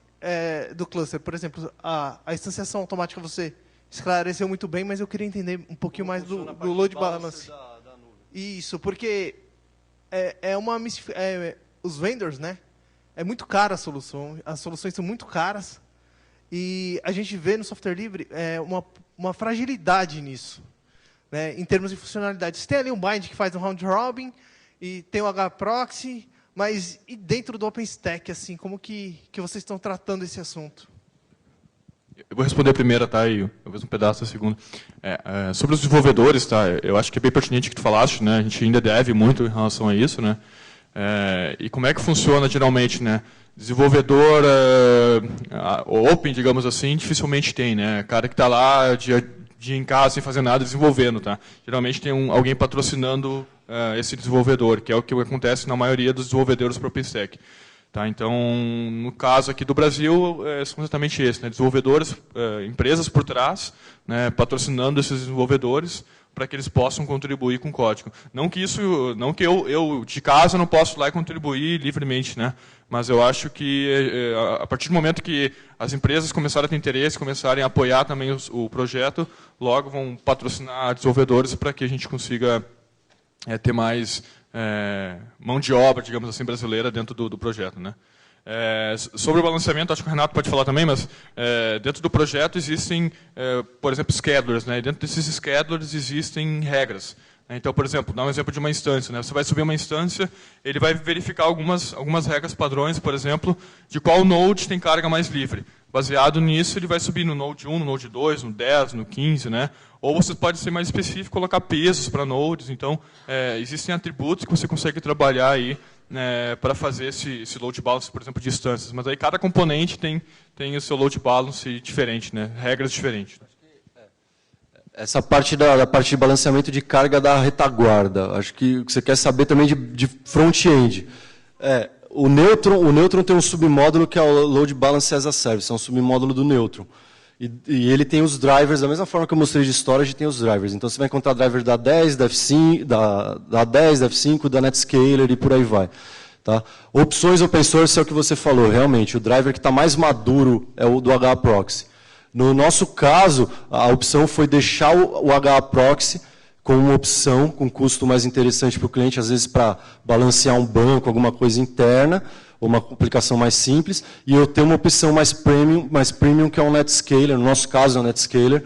do cluster. Por exemplo, a instanciação automática você esclareceu muito bem, mas eu queria entender um pouquinho mais do load balance. Da nuvem. Isso, porque os vendors, né? É muito cara a solução, as soluções são muito caras e a gente vê no software livre uma fragilidade nisso, né? Em termos de funcionalidade. Você tem ali um bind que faz um round robin e tem o hproxy, mas e dentro do OpenStack, assim, como que vocês estão tratando esse assunto? Eu vou responder a primeira, tá? E talvez um pedaço da segunda. Sobre os desenvolvedores, tá? Eu acho que é bem pertinente o que tu falaste, né? A gente ainda deve muito em relação a isso, né? E como é que funciona geralmente, né? Desenvolvedor open, digamos assim, dificilmente tem, né? Cara que está lá de em casa sem fazer nada desenvolvendo, tá? Geralmente tem alguém patrocinando esse desenvolvedor, que é o que acontece na maioria dos desenvolvedores para o OpenStack. Tá, então, no caso aqui do Brasil, são exatamente esse, né? Desenvolvedores, empresas por trás, né? Patrocinando esses desenvolvedores para que eles possam contribuir com o código. Não que eu de casa não posso ir lá e contribuir livremente, né? Mas eu acho que a partir do momento que as empresas começarem a ter interesse, começarem a apoiar também o projeto, logo vão patrocinar desenvolvedores para que a gente consiga ter mais mão de obra, digamos assim, brasileira dentro do projeto, né? Sobre o balanceamento, acho que o Renato pode falar também, mas dentro do projeto existem, por exemplo, schedulers, né? E dentro desses schedulers existem regras. Então, por exemplo, dá um exemplo de uma instância, né? Você vai subir uma instância, ele vai verificar algumas regras padrões, por exemplo, de qual node tem carga mais livre. Baseado nisso, ele vai subir no Node 1, no Node 2, no 10, no 15, né? Ou você pode ser mais específico, colocar pesos para nodes. Então, existem atributos que você consegue trabalhar aí para fazer esse load balance, por exemplo, de instâncias. Mas aí cada componente tem o seu load balance diferente, né? Regras diferentes. Essa parte da parte de balanceamento de carga da retaguarda. Acho que o que você quer saber também de front-end. O Neutron tem um submódulo que é o Load Balance as a Service, é um submódulo do Neutron. E ele tem os drivers, da mesma forma que eu mostrei de storage, tem os drivers. Então você vai encontrar driver da 10, da F5, da 10, da F5, da Netscaler e por aí vai. Tá? Opções open source é o que você falou, realmente. O driver que está mais maduro é o do HAProxy. No nosso caso, a opção foi deixar o HAProxy com uma opção, com custo mais interessante para o cliente, às vezes para balancear um banco, alguma coisa interna, ou uma aplicação mais simples, e eu tenho uma opção mais premium que é um Netscaler, no nosso caso é um Netscaler,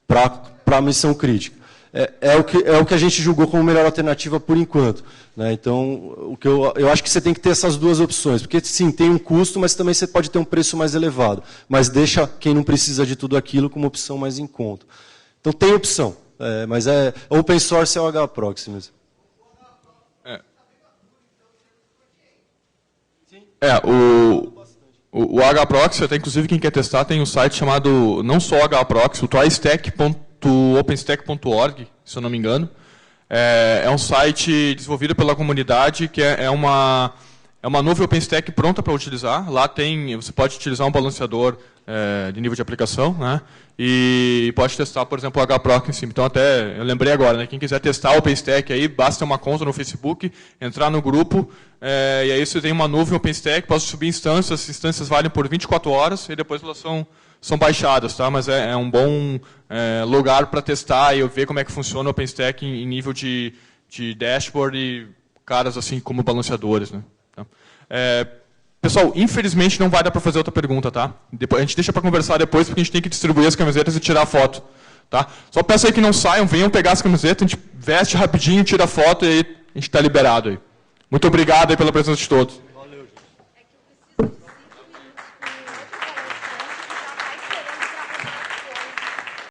para a missão crítica. É o que a gente julgou como melhor alternativa por enquanto. Né? Então, eu acho que você tem que ter essas duas opções, porque sim, tem um custo, mas também você pode ter um preço mais elevado, mas deixa quem não precisa de tudo aquilo como opção mais em conta. Então tem opção. Mas open source é o HAProxy mesmo. O HAProxy, até inclusive quem quer testar, tem um site chamado, não só HAProxy, o trystack.openstack.org, se eu não me engano. É um site desenvolvido pela comunidade, que é uma nuvem OpenStack pronta para utilizar. Lá você pode utilizar um balanceador de nível de aplicação, né? E pode testar, por exemplo, o HAProxy em cima. Então, até eu lembrei agora, né? Quem quiser testar o OpenStack aí, basta ter uma conta no Facebook, entrar no grupo, e aí você tem uma nuvem OpenStack, pode subir instâncias, as instâncias valem por 24 horas e depois elas são baixadas, tá? Mas é um bom lugar para testar e ver como é que funciona o OpenStack em nível de dashboard e caras assim como balanceadores, né? Tá? Pessoal, infelizmente não vai dar para fazer outra pergunta, tá? A gente deixa para conversar depois, porque a gente tem que distribuir as camisetas e tirar a foto. Tá? Só peço aí que não saiam, venham pegar as camisetas, a gente veste rapidinho, tira a foto e aí a gente está liberado aí. Muito obrigado aí pela presença de todos.